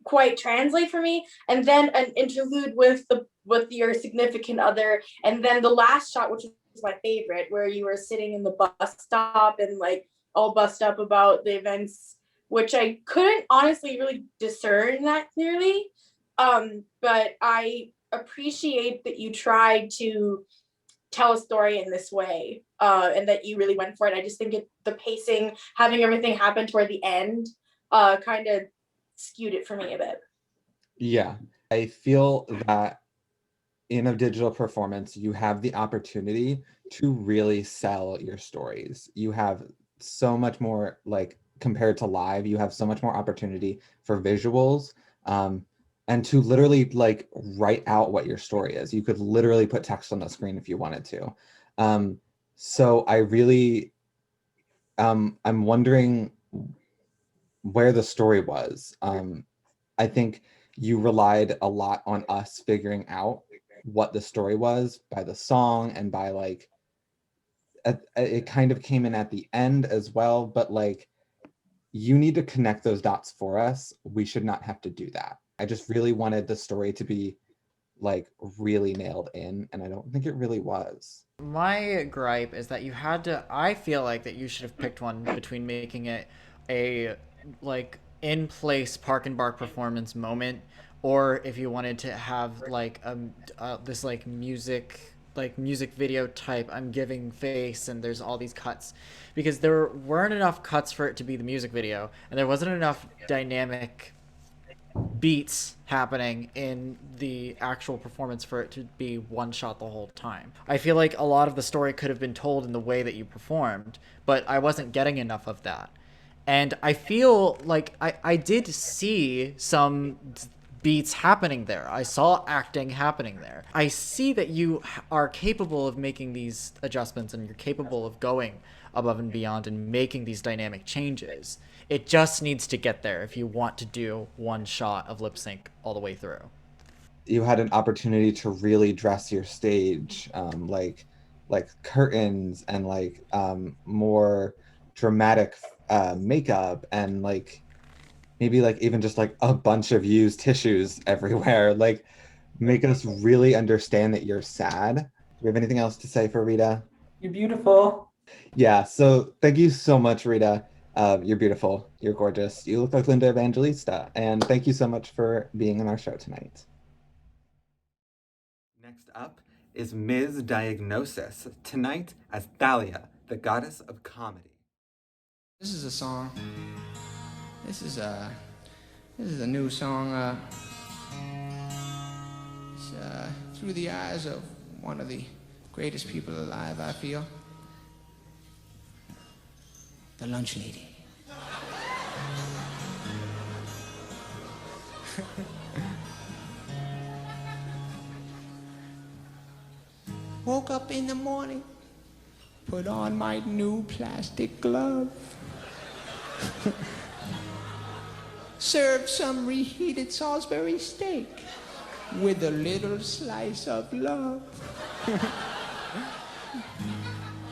quite translate for me, and then an interlude with your significant other, and then the last shot, which was my favorite, where you were sitting in the bus stop and like all bussed up about the events, which I couldn't honestly really discern that clearly. But I appreciate that you tried to tell a story in this way, and that you really went for it. I just think the pacing, having everything happen toward the end, kind of skewed it for me a bit. Yeah, I feel that in a digital performance, you have the opportunity to really sell your stories. You have so much more, like compared to live, you have so much more opportunity for visuals, and to literally like write out what your story is. You could literally put text on the screen if you wanted to. So I really, I'm wondering where the story was. I think you relied a lot on us figuring out what the story was by the song and by like, it kind of came in at the end as well, but like, you need to connect those dots for us. We should not have to do that. I just really wanted the story to be like really nailed in, and I don't think it really was. My gripe is that I feel like that you should have picked one between making it a like in place Park and Bark performance moment, or if you wanted to have like this like music video type, I'm giving face and there's all these cuts, because there weren't enough cuts for it to be the music video, and there wasn't enough dynamic beats happening in the actual performance for it to be one shot the whole time. I feel like a lot of the story could have been told in the way that you performed, but I wasn't getting enough of that. And I feel like I did see some beats happening there. I saw acting happening there. I see that you are capable of making these adjustments and you're capable of going above and beyond and making these dynamic changes. It just needs to get there if you want to do one shot of lip sync all the way through. You had an opportunity to really dress your stage, like curtains and like more dramatic makeup, and like maybe like even just like a bunch of used tissues everywhere. Like make us really understand that you're sad. Do you have anything else to say for Rita? You're beautiful. Yeah, so thank you so much, Rita. You're beautiful. You're gorgeous. You look like Linda Evangelista. And thank you so much for being on our show tonight. Next up is Miz Diagnosis, tonight as Thalia, the goddess of comedy. This is a song. This is a new song. It's through the eyes of one of the greatest people alive, I feel. The lunch lady. Woke up in the morning, put on my new plastic glove. Served some reheated Salisbury steak with a little slice of love.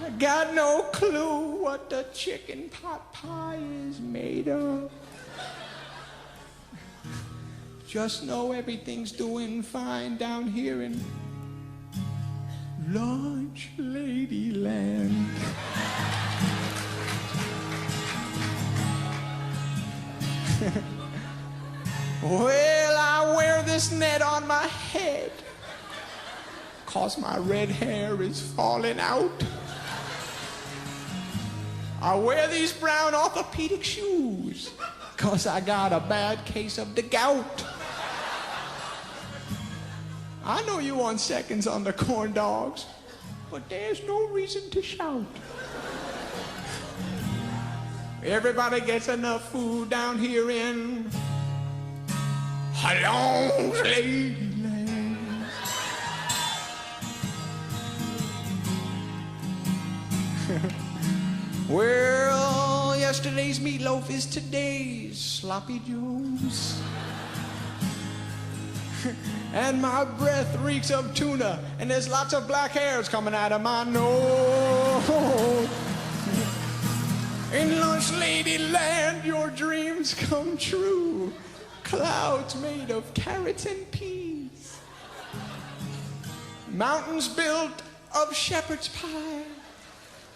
I got no clue what the chicken pot pie is made of. Just know everything's doing fine down here in Lunch Lady Land. Well, I wear this net on my head 'cause my red hair is falling out. I wear these brown orthopedic shoes 'cause I got a bad case of the gout. I know you want seconds on the corn dogs, but there's no reason to shout. Everybody gets enough food down here in Long Lady Land. Well, yesterday's meatloaf is today's sloppy joes. And my breath reeks of tuna, and there's lots of black hairs coming out of my nose. In Lunch Lady Land, your dreams come true. Clouds made of carrots and peas. Mountains built of shepherd's pie.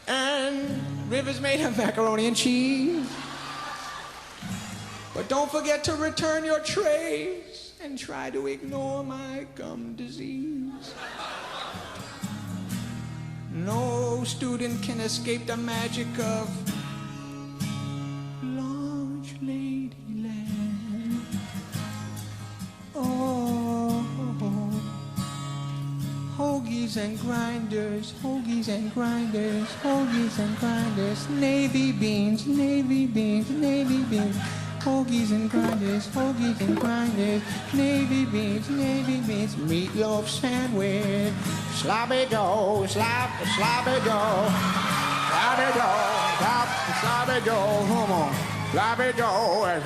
And rivers made of macaroni and cheese. But don't forget to return your trays and try to ignore my gum disease. No student can escape the magic of Lunch Lady Land. Oh, hoagies and grinders, hoagies and grinders, hoagies and grinders, navy beans, navy beans, navy beans. Hoagies and grinders, hoagies and grinders, navy beans, meatloaf sandwich, sloppy dough, sloppy dough, sloppy dough, sloppy dough, come on, sloppy dough,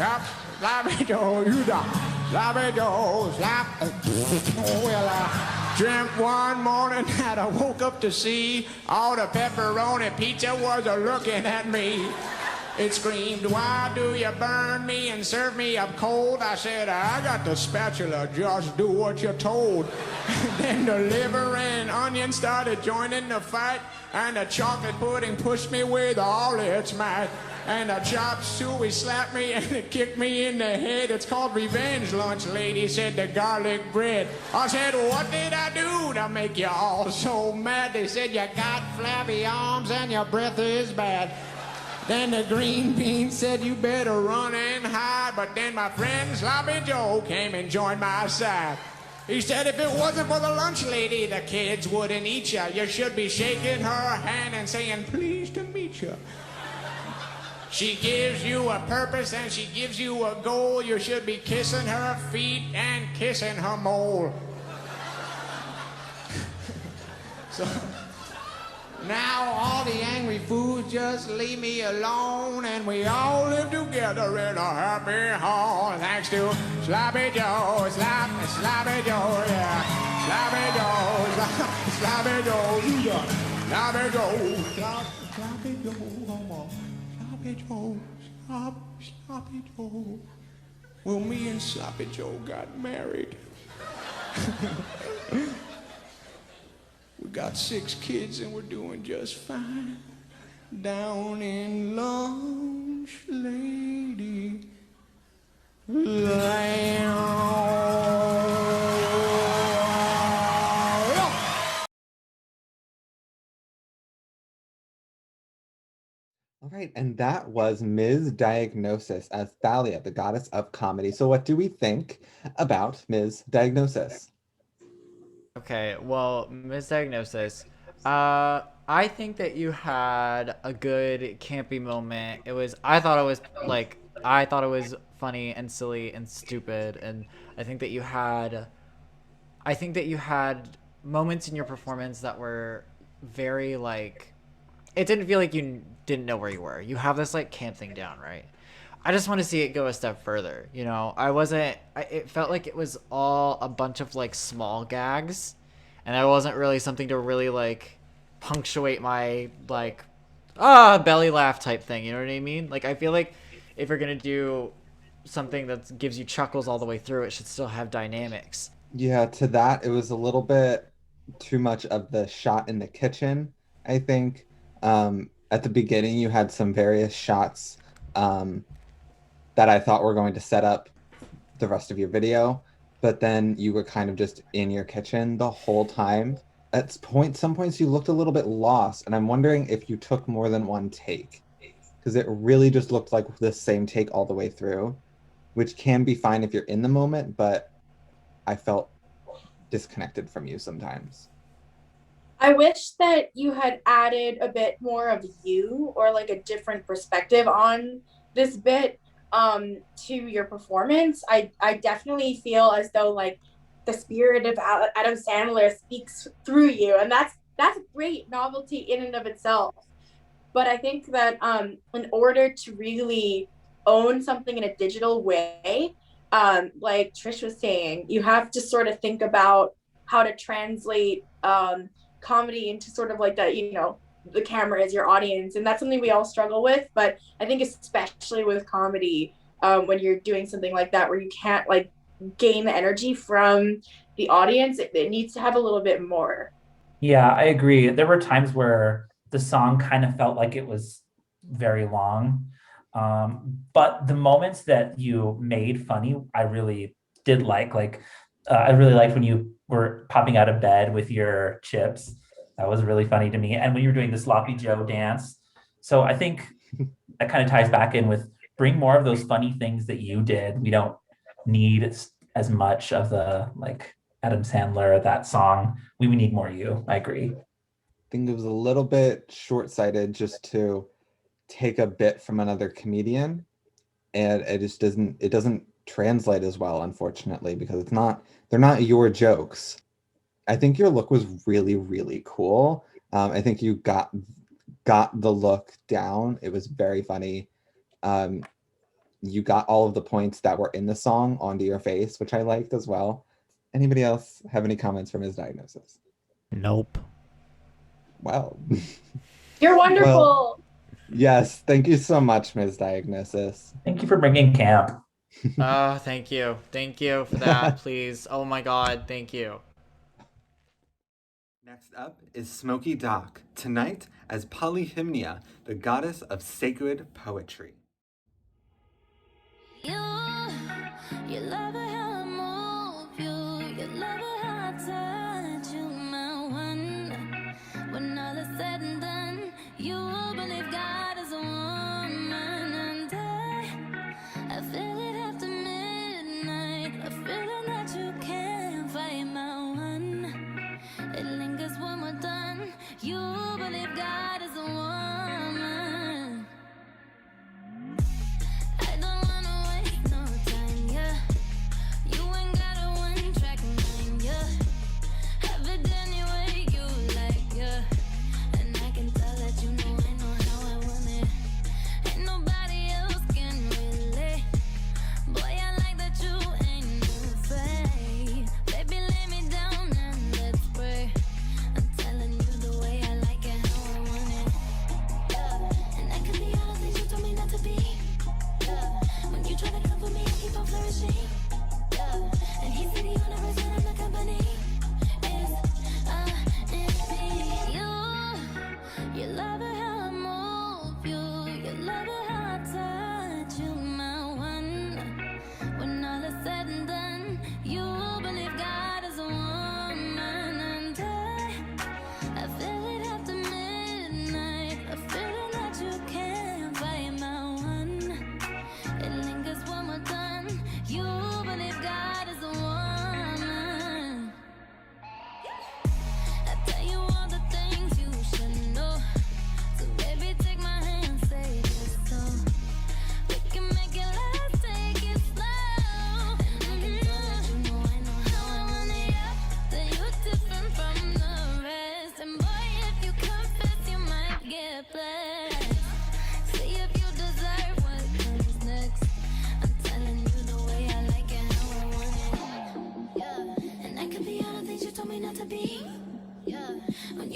sloppy dough, you got sloppy dough, well, I dreamt one morning that I woke up to see all the pepperoni pizza was a-looking at me. It screamed, why do you burn me and serve me up cold? I said, I got the spatula, just do what you're told. Then the liver and onion started joining the fight, and the chocolate pudding pushed me with all its might. And the chop suey slapped me and it kicked me in the head. It's called revenge, Lunch Lady, said the garlic bread. I said, what did I do to make you all so mad? They said, you got flabby arms and your breath is bad. Then the green bean said, you better run and hide. But then my friend Sloppy Joe came and joined my side. He said, if it wasn't for the lunch lady, the kids wouldn't eat ya. You should be shaking her hand and saying, pleased to meet ya. She gives you a purpose and she gives you a goal. You should be kissing her feet and kissing her mole. So now all the angry foods just leave me alone, and we all live together in a happy home. Thanks to Sloppy Joe, Sloppy Joe, yeah. Sloppy Joe, Sloppy Joe, you got it. Sloppy Joe, Sloppy Joe, come on. Sloppy Joe, Sloppy Joe. Well, me and Sloppy Joe got married. We got 6 kids and we're doing just fine. Down in Lunch Lady Land. All right, and that was Miz Diagnosis as Thalia, the goddess of comedy. So what do we think about Miz Diagnosis? Okay, well, Miz Diagnosis, I think that you had a good campy moment. I thought it was funny and silly and stupid, and I think that you had moments in your performance that were very like, it didn't feel like you didn't know where you were. You have this like camp thing down, right? I just want to see it go a step further. You know, it felt like it was all a bunch of like small gags, and I wasn't really something to really like punctuate my like, belly laugh type thing. You know what I mean? Like, I feel like if you're going to do something that gives you chuckles all the way through, it should still have dynamics. Yeah, to that, it was a little bit too much of the shot in the kitchen, I think. At the beginning, you had some various shots that I thought were going to set up the rest of your video, but then you were kind of just in your kitchen the whole time. At some points you looked a little bit lost, and I'm wondering if you took more than one take, because it really just looked like the same take all the way through, which can be fine if you're in the moment, but I felt disconnected from you sometimes. I wish that you had added a bit more of you or like a different perspective on this bit to your performance. I definitely feel as though like the spirit of Adam Sandler speaks through you, and that's great novelty in and of itself. But I think that in order to really own something in a digital way, like Trish was saying, you have to sort of think about how to translate comedy into sort of like that, you know, the camera is your audience, and that's something we all struggle with. But I think especially with comedy, when you're doing something like that where you can't like gain the energy from the audience, it needs to have a little bit more. Yeah, I agree. There were times where the song kind of felt like it was very long. But the moments that you made funny, I really did like. I really liked when you were popping out of bed with your chips. That was really funny to me. And when you were doing the Sloppy Joe dance. So I think that kind of ties back in with bring more of those funny things that you did. We don't need as much of the like Adam Sandler, that song. We need more you. I agree. I think it was a little bit short-sighted just to take a bit from another comedian, and it doesn't translate as well, unfortunately, because they're not your jokes. I think your look was really, really cool. I think you got the look down. It was very funny. You got all of the points that were in the song onto your face, which I liked as well. Anybody else have any comments from Miz Diagnosis? Nope. Well, you're wonderful. Well, yes, thank you so much, Miz Diagnosis. Thank you for bringing camp. Thank you for that. Please, oh my god, thank you. Next up is Smokey Doc, tonight as Polyhymnia, the goddess of sacred poetry. You love it how I move you love it how I touch you, my one. When all is said and done, you believe God is a woman, and I feel it after midnight, a feeling that you can't fight, my one. It lingers when we're done, you believe God is a woman. I don't wanna waste no time, yeah. You ain't got a one-track mind, yeah. Have it any way you like, yeah. And I can tell that you know I know how I want it.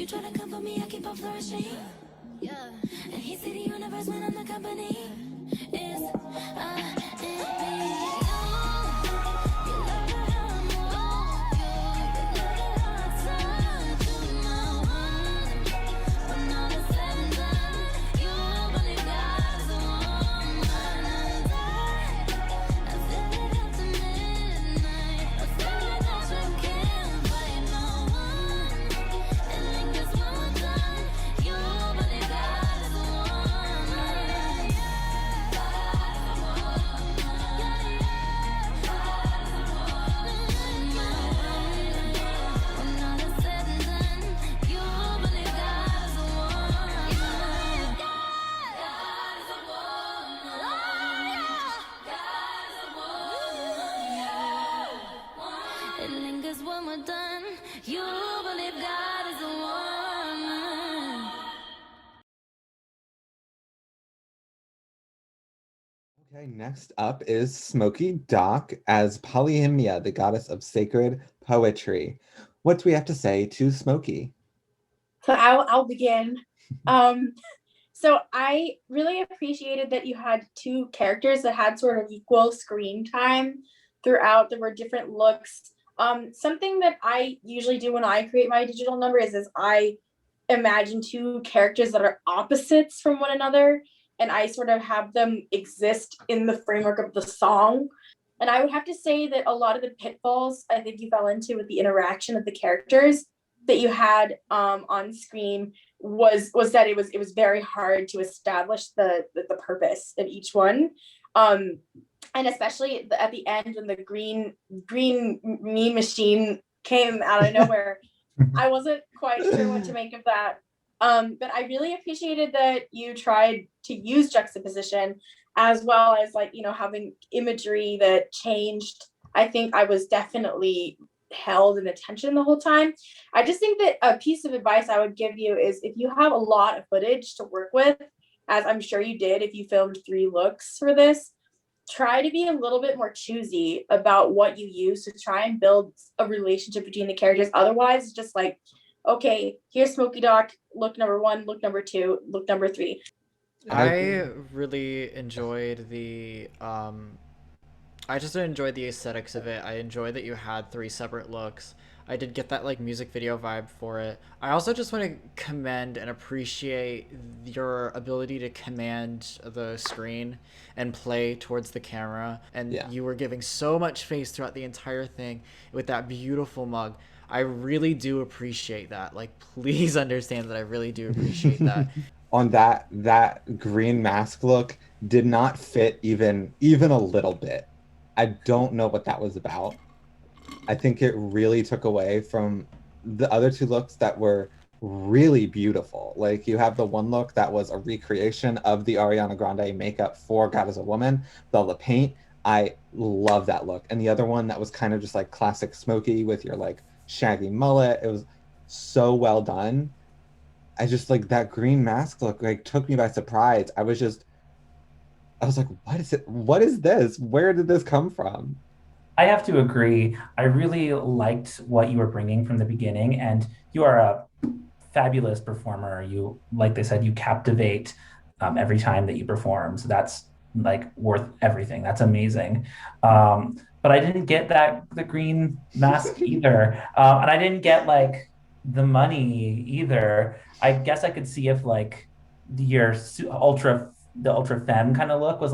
try to come for me, I keep on flourishing. Yeah, and he see the universe when I'm the company. Is Okay, next up is Smokey Doc as Polyhymnia, the goddess of sacred poetry. What do we have to say to Smokey? So I'll begin. So I really appreciated that you had two characters that had sort of equal screen time throughout. There were different looks. Something that I usually do when I create my digital number is I imagine two characters that are opposites from one another, and I sort of have them exist in the framework of the song. And I would have to say that a lot of the pitfalls I think you fell into with the interaction of the characters that you had on screen was that it was very hard to establish the purpose of each one. And especially at the end when the green meme machine came out of nowhere, I wasn't quite sure what to make of that. But I really appreciated that you tried to use juxtaposition as well as having imagery that changed. I think I was definitely held in attention the whole time. I just think that a piece of advice I would give you is if you have a lot of footage to work with, as I'm sure you did if you filmed 3 looks for this, try to be a little bit more choosy about what you use to try and build a relationship between the characters. Otherwise, it's just like, okay, here's Smokey Doc, look number 1, look number 2, look number 3. I really enjoyed I just enjoyed the aesthetics of it. I enjoyed that you had 3 separate looks. I did get that music video vibe for it. I also just want to commend and appreciate your ability to command the screen and play towards the camera. And you were giving so much face throughout the entire thing with that beautiful mug. I really do appreciate that. Please understand that I really do appreciate that. On that green mask look did not fit even a little bit. I don't know what that was about. I think it really took away from the other 2 looks that were really beautiful. You have the one look that was a recreation of the Ariana Grande makeup for God is a Woman, the paint. I love that look. And the other one that was kind of just classic Smokey with your shaggy mullet. It was so well done. I just that green mask look took me by surprise. I was like, what is it? What is this? Where did this come from? I have to agree. I really liked what you were bringing from the beginning, and you are a fabulous performer. You, like they said, you captivate every time that you perform. So that's worth everything. That's amazing. But I didn't get the green mask either, and I didn't get the money either. I guess I could see if your ultra femme kind of look was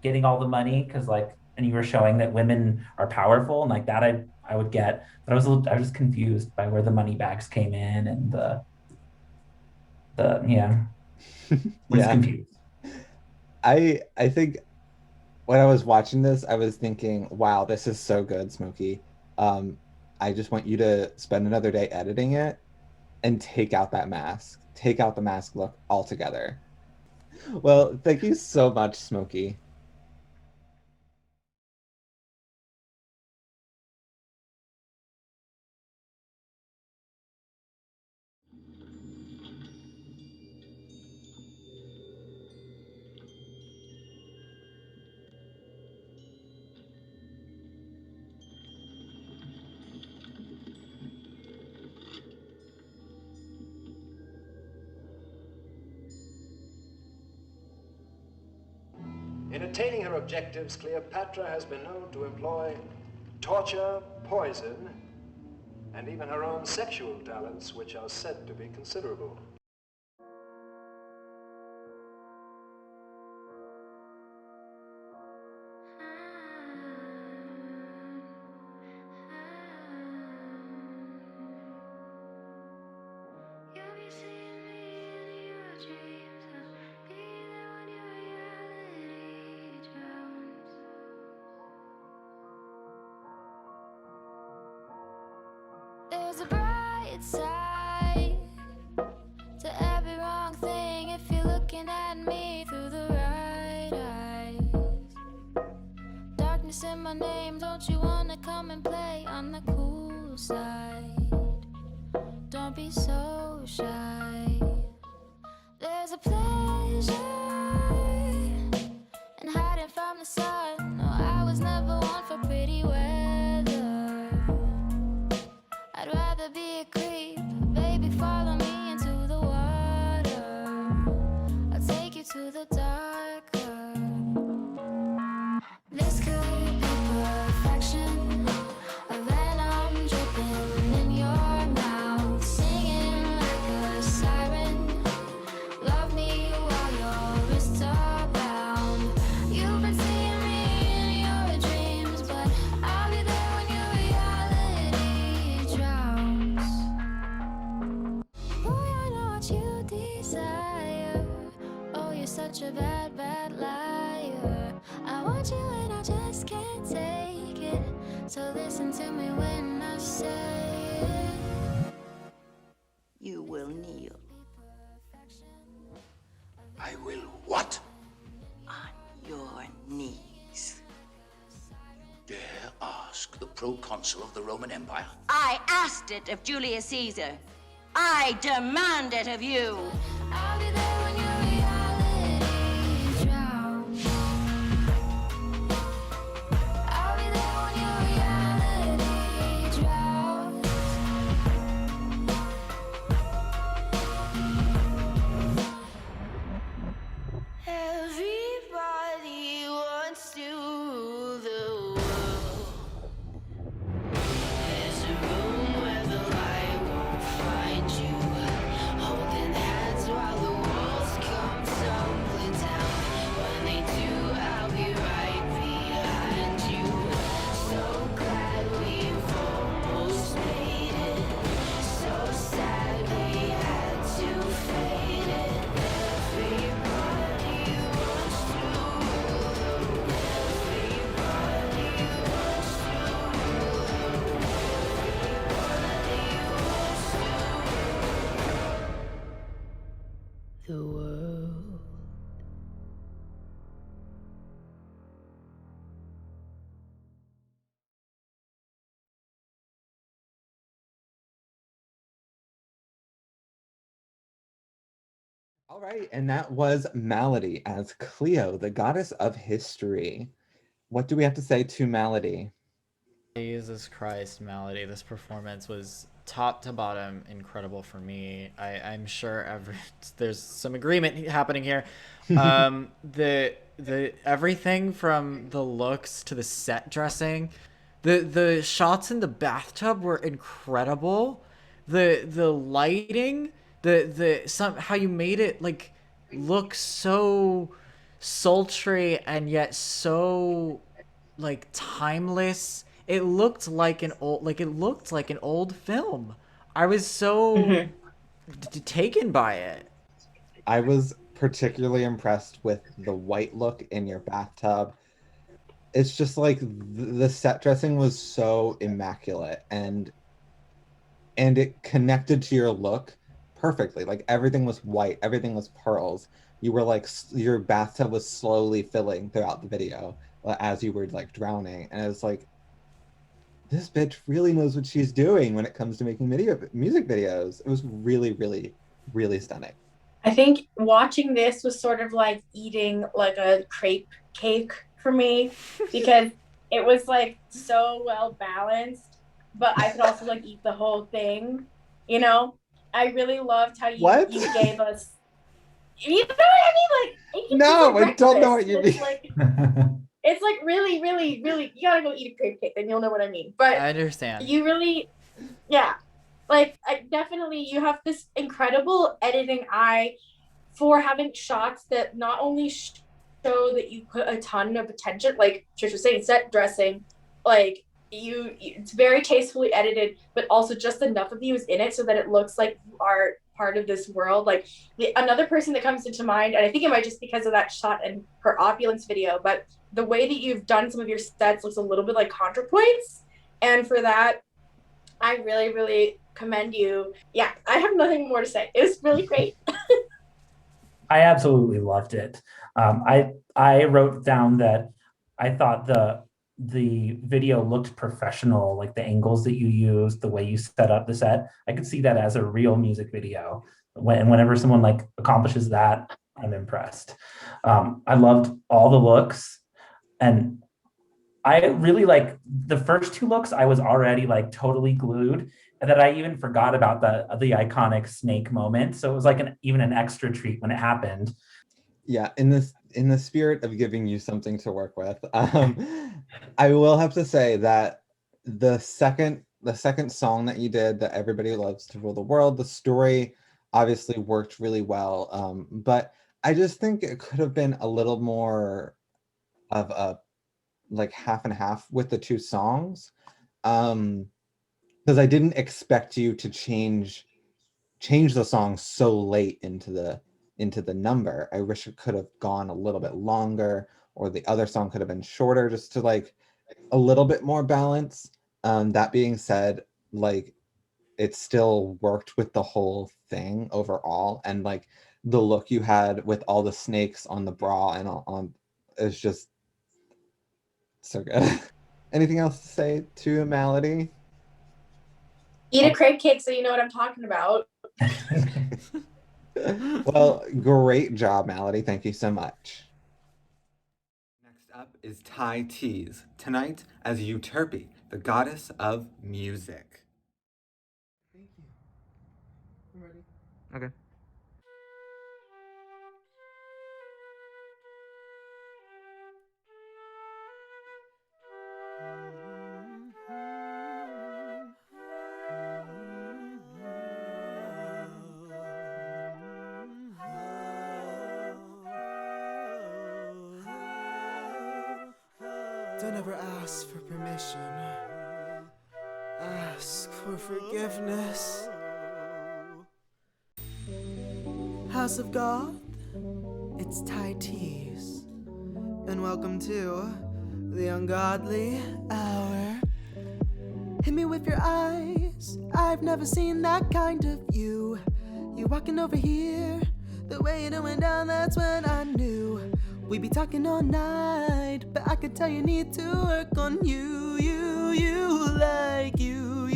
getting all the money because and you were showing that women are powerful and that I would get, but I was just confused by where the money bags came in and the was confused. I think when I was watching this, I was thinking, wow, this is so good, Smokey. I just want you to spend another day editing it and take out that mask. Take out the mask look altogether. Well, thank you so much, Smokey. In attaining her objectives, Cleopatra has been known to employ torture, poison, and even her own sexual talents, which are said to be considerable. There's a bright side to every wrong thing if you're looking at me through the right eyes. Darkness in my name, don't you wanna come and play on the cool side? Don't be so shy. There's a pleasure in hiding from the sun. No, I was never one for pretty weather. I'd rather be a creep. Baby, follow me into the water. I'll take you to the darker. This could be perfection. A venom dripping in your mouth, singing like a siren. Love me while your wrists are bound. You've been seeing me in your dreams, but I'll be there when your reality drowns. Boy, I know what you desire. Oh, you're such a bad, bad liar. I want you and I just can't take it. So listen to me when I say it. You will kneel. I will what? On your knees. You dare ask the proconsul of the Roman Empire? I asked it of Julius Caesar. I demand it of you. I'll be there when your reality drowns. I'll be there when your reality drowns. Everybody wants to rule the world. There's a room where the light won't find you, holding hands while the walls come tumbling down. When they do, I'll be right behind you. So glad we've almost made it. So sad we had to fade it. Everybody wants to rule the world. Everybody wants to rule the world. The world. All right, and that was Malady as Cleo, the goddess of history. What do we have to say to Malady? Jesus Christ, Malady, this performance was top to bottom incredible for me. I'm sure there's some agreement happening here. The everything from the looks to the set dressing, the shots in the bathtub were incredible. The lighting, how you made it like look so sultry and yet so like timeless. It looked like an old film. I was so taken by it. I was particularly impressed with the white look in your bathtub. It's just like the set dressing was so immaculate and it connected to your look perfectly. Like everything was white, everything was pearls. You were like, your bathtub was slowly filling throughout the video as you were like drowning. And it was like, this bitch really knows what she's doing when it comes to making music videos. It was really, really, really stunning. I think watching this was sort of like eating like a crepe cake for me because it was like so well balanced, but I could also like eat the whole thing, you know? I really loved how you gave us, you know what I mean? Like, you know. I don't know what you mean. It's like really, really, really, you gotta go eat a crave cake, then you'll know what I mean. But I understand. You really, yeah. Like, definitely, you have this incredible editing eye for having shots that not only show that you put a ton of attention, like Trish was saying, set dressing, like, it's very tastefully edited, but also just enough of you is in it so that it looks like you are part of this world. Like, another person that comes into mind, and I think it might just because of that shot and her opulence video, but the way that you've done some of your sets looks a little bit like ContraPoints, and for that, I really, really commend you. Yeah, I have nothing more to say. It was really great. I absolutely loved it. I wrote down that I thought the video looked professional, like the angles that you used, the way you set up the set. I could see that as a real music video. Whenever someone like accomplishes that, I'm impressed. I loved all the looks, and I really like the first two looks. I was already like totally glued, and that I even forgot about the iconic snake moment. So it was like even an extra treat when it happened. Yeah, in the spirit of giving you something to work with, I will have to say that the second song that you did, that Everybody Loves to Rule the World, the story obviously worked really well, but I just think it could have been a little more of a like half and half with the two songs, because I didn't expect you to change the song so late into the number. I wish it could have gone a little bit longer, or the other song could have been shorter, just to like a little bit more balance. That being said, like, it still worked with the whole thing overall, and like the look you had with all the snakes on the bra and on is just so good. Anything else to say to Malady? Eat a crave cake so you know what I'm talking about. Well, great job, Malady. Thank you so much. Next up is Teaze, tonight as Euterpe, the goddess of music. Thank you. I'm ready. Okay. Don't ever ask for permission. Ask for forgiveness. House of Goth, it's Teaze, and welcome to the ungodly hour. Hit me with your eyes, I've never seen that kind of you. You walking over here, the way it went down, that's when I knew. We be talking all night, but I could tell you need to work on you. Like you.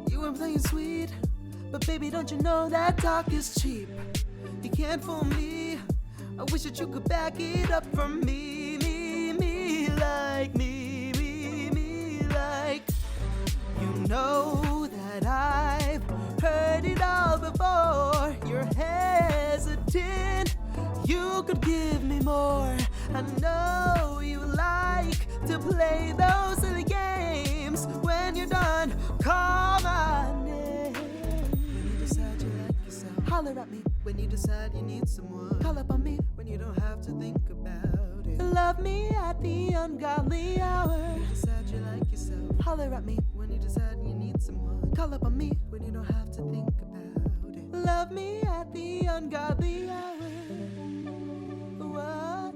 You were playing sweet, but baby, don't you know that talk is cheap? You can't fool me. I wish that you could back it up from me, like you know that I've heard it all before. You're hesitant, you could give me more. I know you like to play those silly games. When you're done, call my name. When you decide you like yourself, holler at me. When you decide you need someone, call up on me. When you don't have to think about it, love me at the ungodly hour. When you decide you like yourself, holler at me. When you decide you need someone, call up on me. When you don't have to think about it, love me at the ungodly hour. Whoa.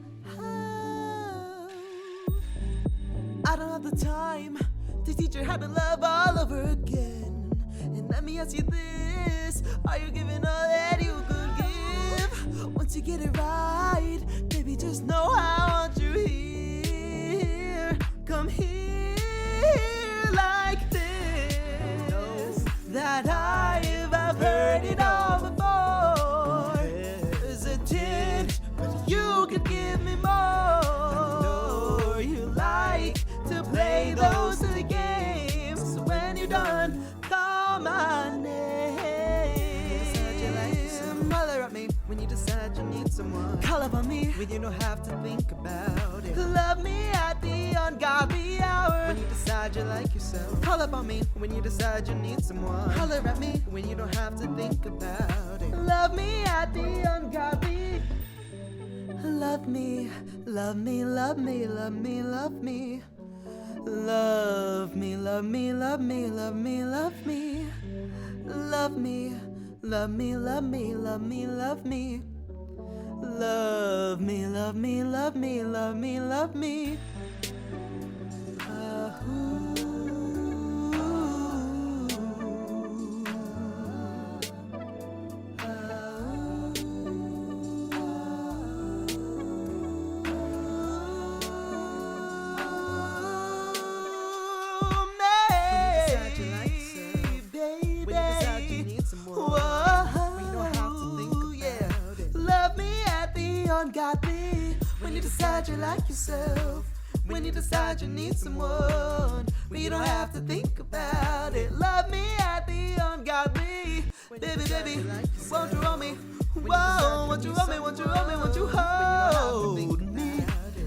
I don't have the time to teach her how to love all over again. And let me ask you this, are you giving all that you could give? Once you get it right, baby, just know I want you here. Come here like this. That I've heard it all before. There's a tint, but you could give me more. You like to play those silly games. So when you're done, call my name. Holler at me when you decide you need someone. Call up on me when you don't have to think about it. Love me at the ungodly hour when you decide you like yourself. Call up on me when you decide you need someone. Holler at me when you don't have to think about it. Love me at the ungodly. Love me, love me, love me, love me, love me. Love me, love me, love me, love me, love me. Love me, love me, love me, love me, love me. Love me, love me, love me, love me, love me. Ungodly when you decide you like yourself, when you decide you need someone, when you don't have to think about it. Love me at the ungodly, baby, baby, won't you roll me? Whoa, won't you roll me? Won't you roll me? Won't you hold me?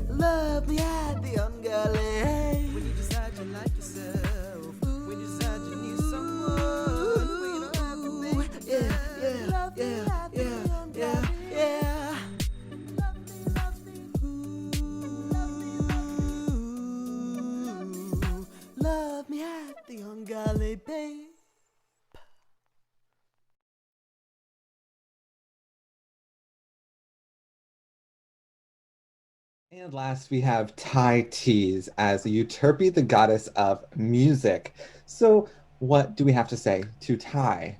Love me at the ungodly when you decide you like yourself, when you decide you need someone, when you don't have to think. Yeah, yeah, yeah, yeah, yeah. Love me at the ungodly, babe. And last we have Teaze as Euterpe, the goddess of music. So what do we have to say to Ty?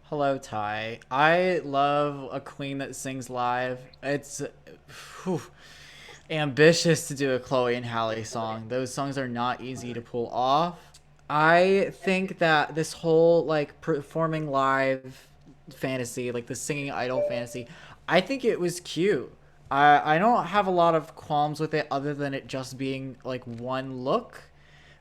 Hello, Ty. I love a queen that sings live. It's ambitious to do a Chloe and Halle song. Those songs are not easy to pull off. I think that this whole like performing live fantasy, like the singing idol fantasy, I think it was cute. I don't have a lot of qualms with it other than it just being like one look,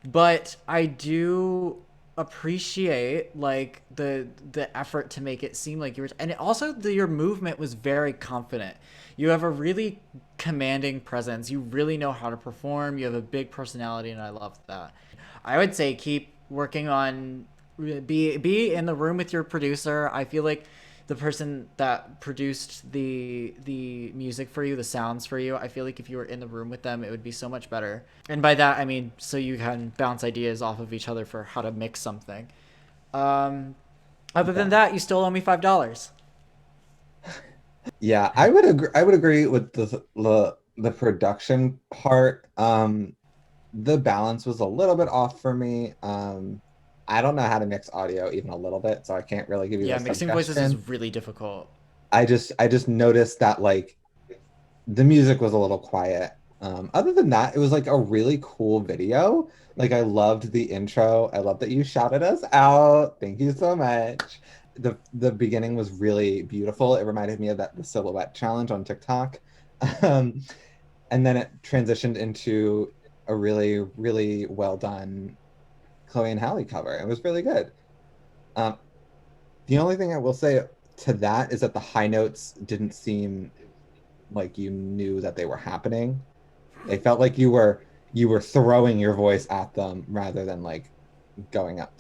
but I do appreciate like the effort to make it seem like yours, and also your movement was very confident. You have a really commanding presence. You really know how to perform. You have a big personality, and I love that. I would say keep working on be in the room with your producer. I feel like the person that produced the music for you, the sounds for you, I feel like if you were in the room with them, it would be so much better. And by that, I mean so you can bounce ideas off of each other for how to mix something. Other than that, you still owe me $5. Yeah, I would agree. I would agree with the production part. The balance was a little bit off for me. I don't know how to mix audio even a little bit, so I can't really give you Yeah, a mixing suggestion. voices is really difficult. I just noticed that like the music was a little quiet. Other than that, it was like a really cool video. Like I loved the intro. I love that you shouted us out. Thank you so much. The beginning was really beautiful. It reminded me of the silhouette challenge on TikTok. And then it transitioned into a really, really well done Chloe and Halle cover. It was really good. The only thing I will say to that is that the high notes didn't seem like you knew that they were happening. They felt like you were throwing your voice at them rather than like going up.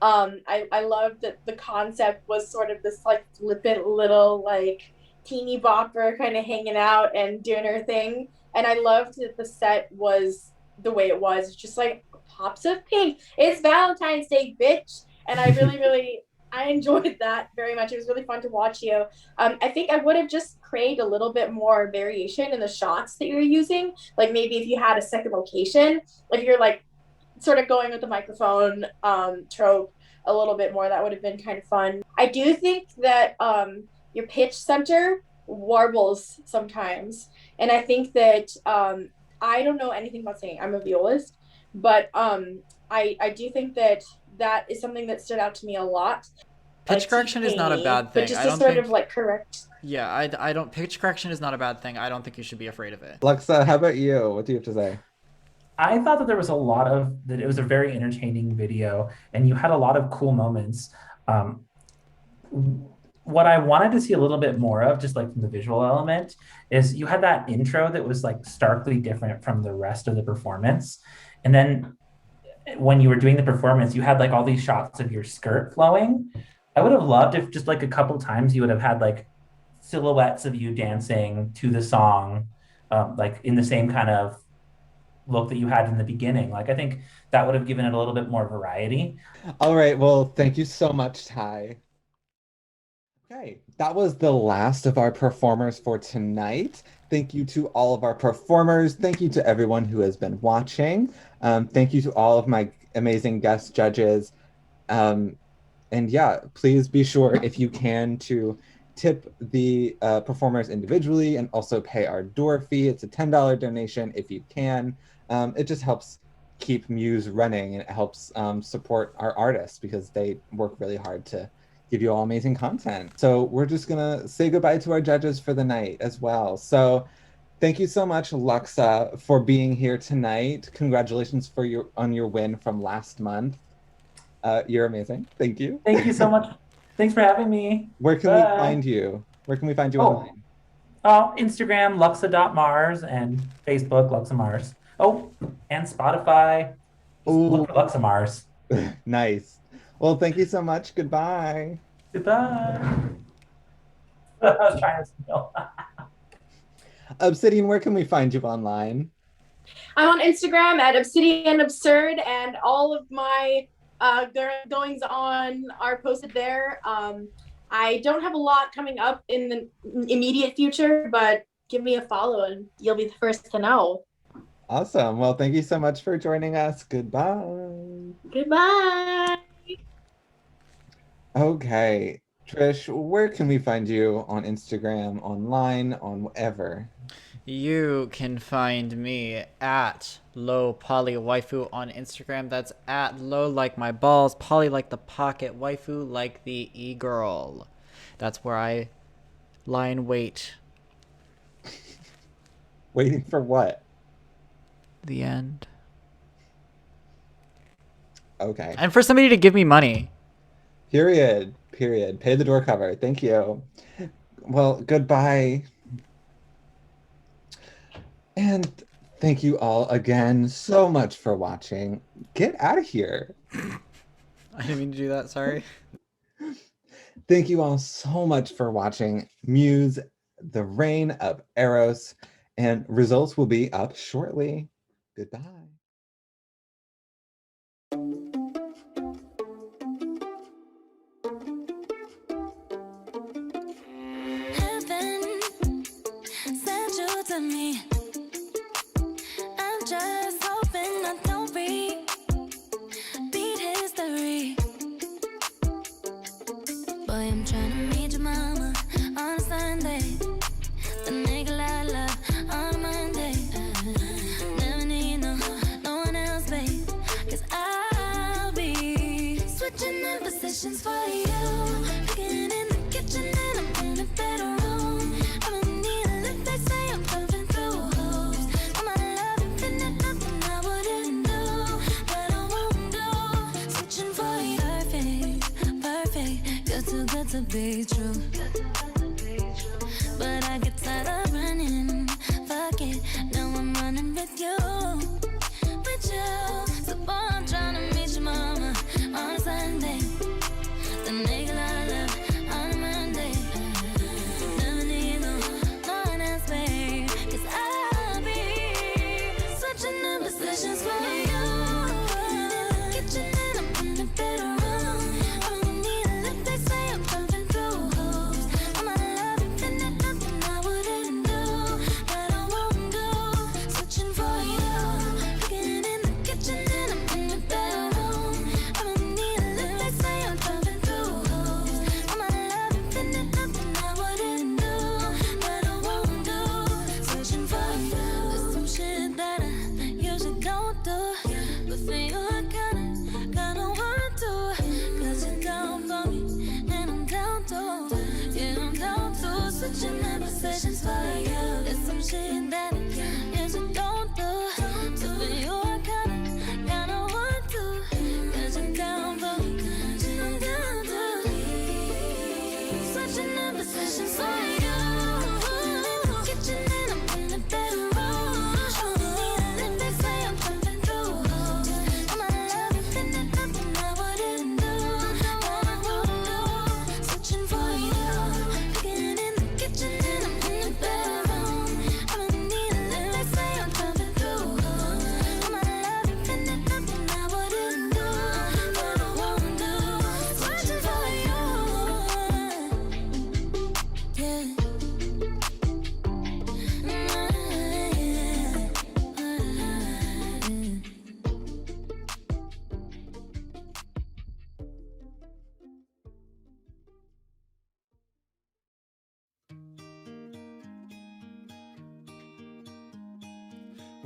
I love that the concept was sort of this like flippant little like teeny bopper kind of hanging out and doing her thing. And I loved that the set was the way it was, just like pops of pink. It's Valentine's Day, bitch. And I really, I enjoyed that very much. It was really fun to watch you. I think I would have just created a little bit more variation in the shots that you're using. Like maybe if you had a second location, if you're like sort of going with the microphone trope a little bit more, that would have been kind of fun. I do think that your pitch center warbles sometimes. And I think that I don't know anything about singing. I'm a violist, but I do think that that is something that stood out to me a lot. Pitch correction is not a bad thing. But just to sort of like correct. Yeah, I don't. Pitch correction is not a bad thing. I don't think you should be afraid of it. Luxa, how about you? What do you have to say? I thought that there was that it was a very entertaining video and you had a lot of cool moments. Um, what I wanted to see a little bit more of, just like from the visual element, is you had that intro that was like starkly different from the rest of the performance. And then when you were doing the performance, you had like all these shots of your skirt flowing. I would have loved if just like a couple times you would have had like silhouettes of you dancing to the song, like in the same kind of look that you had in the beginning. Like, I think that would have given it a little bit more variety. All right, well, thank you so much, Ty. Okay, that was the last of our performers for tonight. Thank you to all of our performers. Thank you to everyone who has been watching. Thank you to all of my amazing guest judges. And yeah, please be sure, if you can, to tip the performers individually and also pay our door fee. It's a $10 donation if you can. It just helps keep Muse running, and it helps support our artists because they work really hard to give you all amazing content. So we're just gonna say goodbye to our judges for the night as well. So thank you so much, Luxa, for being here tonight. Congratulations on your win from last month. You're amazing. Thank you. Thank you so much. Thanks for having me. Where can we find you? Where can we find you online? Instagram, luxa.mars, and Facebook, Luxa Mars. Oh, and Spotify. Look for Luxa Mars. Nice. Well, thank you so much. Goodbye. Goodbye. I was trying to steal. Obsidienne, where can we find you online? I'm on Instagram at Obsidienne Absurd, and all of my goings on are posted there. I don't have a lot coming up in the immediate future, but give me a follow and you'll be the first to know. Awesome. Well, thank you so much for joining us. Goodbye. Goodbye. Okay. Trish, where can we find you on Instagram, online, on whatever? You can find me at low poly waifu on Instagram. That's at low like my balls, poly like the pocket, waifu like the e-girl. That's where I lie in wait. Waiting for what? The end. Okay. And for somebody to give me money. Period. Pay the door cover. Thank you. Well, goodbye. And thank you all again so much for watching. Get out of here. I didn't mean to do that, sorry. Thank you all so much for watching Muse, the Reign of Eros, and results will be up shortly. Goodbye. Heaven sent you to me. I'm just hoping I don't beat history. Boy, I'm trying to meet your mama on a Sunday. The nigga I love on a Monday. Never need no one else, babe. 'Cause I'll be switching in positions for you. Cooking in the kitchen and I'm in a bedroom. I'm in need of lift, they say I'm pumping through holes. For my love, infinite, nothing I wouldn't do. But I won't do. Switching for you. Perfect. You're too good to be true. But I get tired of running. Fuck it, now I'm running with you. With you. So boy, I'm trying to meet your mama on a Sunday. The nigga I love on a Monday. Never need no one else, babe. 'Cause I'll be switching in positions for you. In the kitchen and I'm in the bedroom. I'm in need of lift, they say I'm pumping through holes. For my love, infinite, nothing I wouldn't do. But I won't do. Switching for you. Cooking in the kitchen and I'm in the bedroom. I'm in need of lift, they say I'm pumping through holes. For my love, infinite, nothing I wouldn't do. But I won't do. Switching for you. There's some shit that I usually don't do. But for you, I kinda want to. 'Cause you're down for me, and I'm down too. Yeah, I'm down to. Switching in positions for you. There's some shit that I usually don't do. So for you,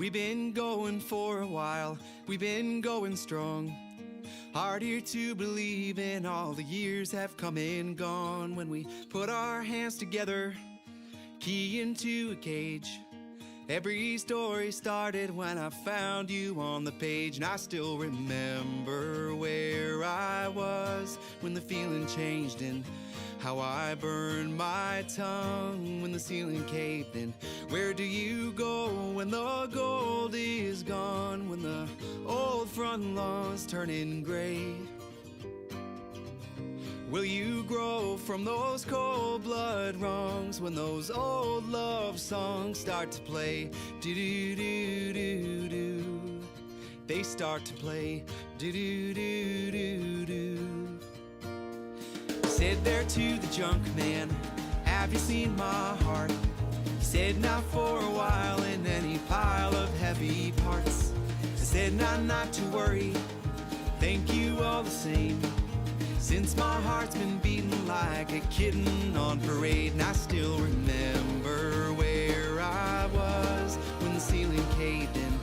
We've been going for a while, we've been going strong. Harder to believe in, all the years have come and gone. When we put our hands together, key into a cage. Every story started when I found you on the page. And I still remember where I was when the feeling changed, and how I burned my tongue when the ceiling caved in. Where do you go when the gold is gone, when the old front lawn's turning gray? Will you grow from those cold blood wrongs when those old love songs start to play? Do do do do do. They start to play. Do do do do do. Said there to the junk man, have you seen my heart? Said not for a while in any pile of heavy parts. Said not to worry, thank you all the same. Since my heart's been beating like a kitten on parade. And I still remember where I was when the ceiling caved in,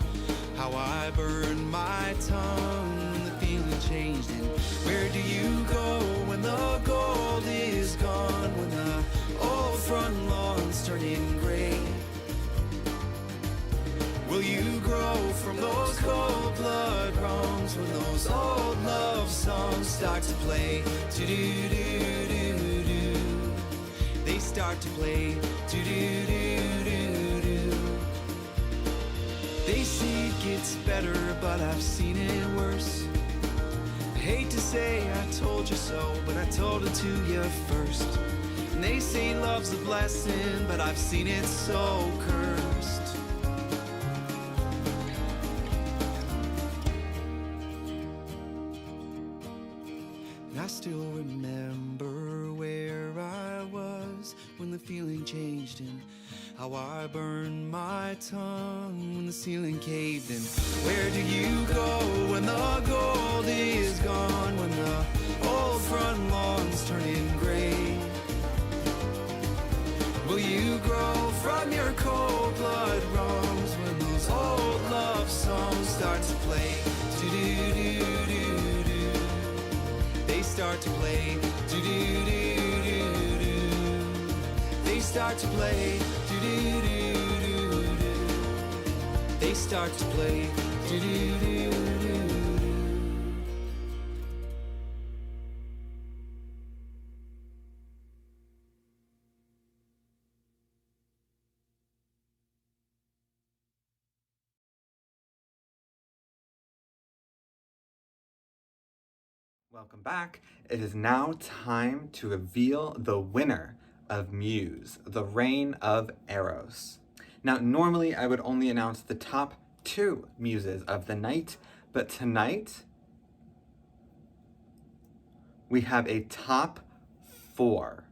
how I burned my tongue when the feeling changed. And where do you go when the gold is gone, when the old front lawn's turning gray? Will you grow from those cold blood wrongs when those old love songs start to play? Do do do do do. They start to play. Do do do do do. They say it gets better, but I've seen it worse. I hate to say I told you so, but I told it to you first. And they say love's a blessing, but I've seen it so cursed. I still remember where I was when the feeling changed, and how I burned my tongue when the ceiling caved in. Where do you go when the gold is gone, when the old front lawn's turning gray? Will you grow from your cold blood wrongs when those old love songs start to play? Do do do do do. They start to play. Do do do do do. They start to play. Do do do do do. They start to play. Do do do do do. Welcome back. It is now time to reveal the winner of Muse, the Reign of Eros. Now, normally I would only announce the top 2 muses of the night, but tonight we have a top 4.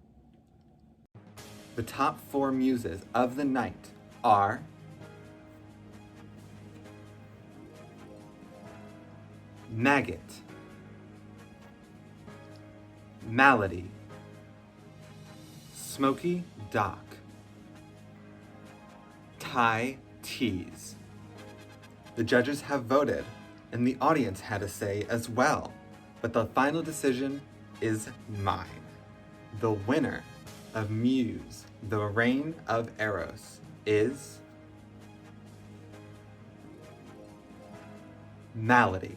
The top 4 muses of the night are Maggot, Malady, Smokey Doc, Teaze. The judges have voted, and the audience had a say as well, but the final decision is mine. The winner of Muse, the Reign of Eros, is Malady.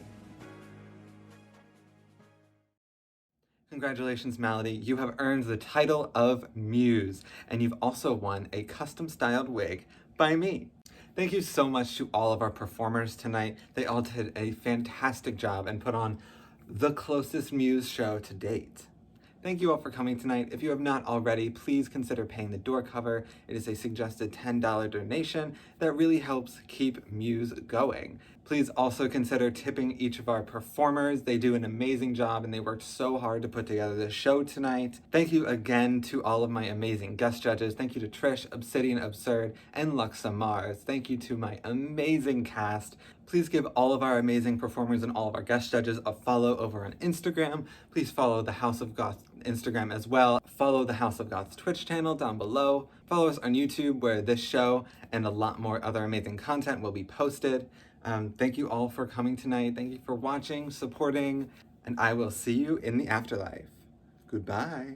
Congratulations, Malady. You have earned the title of Muse, and you've also won a custom-styled wig by me. Thank you so much to all of our performers tonight. They all did a fantastic job and put on the closest Muse show to date. Thank you all for coming tonight. If you have not already, please consider paying the door cover. It is a suggested $10 donation that really helps keep Muse going. Please also consider tipping each of our performers. They do an amazing job and they worked so hard to put together this show tonight. Thank you again to all of my amazing guest judges. Thank you to Trish, Obsidienne, Absurd, and Luxa Mars. Thank you to my amazing cast. Please give all of our amazing performers and all of our guest judges a follow over on Instagram. Please follow the House of Goth Instagram as well. Follow the House of Goth's Twitch channel down below. Follow us on YouTube, where this show and a lot more other amazing content will be posted. Thank you all for coming tonight. Thank you for watching, supporting, and I will see you in the afterlife. Goodbye.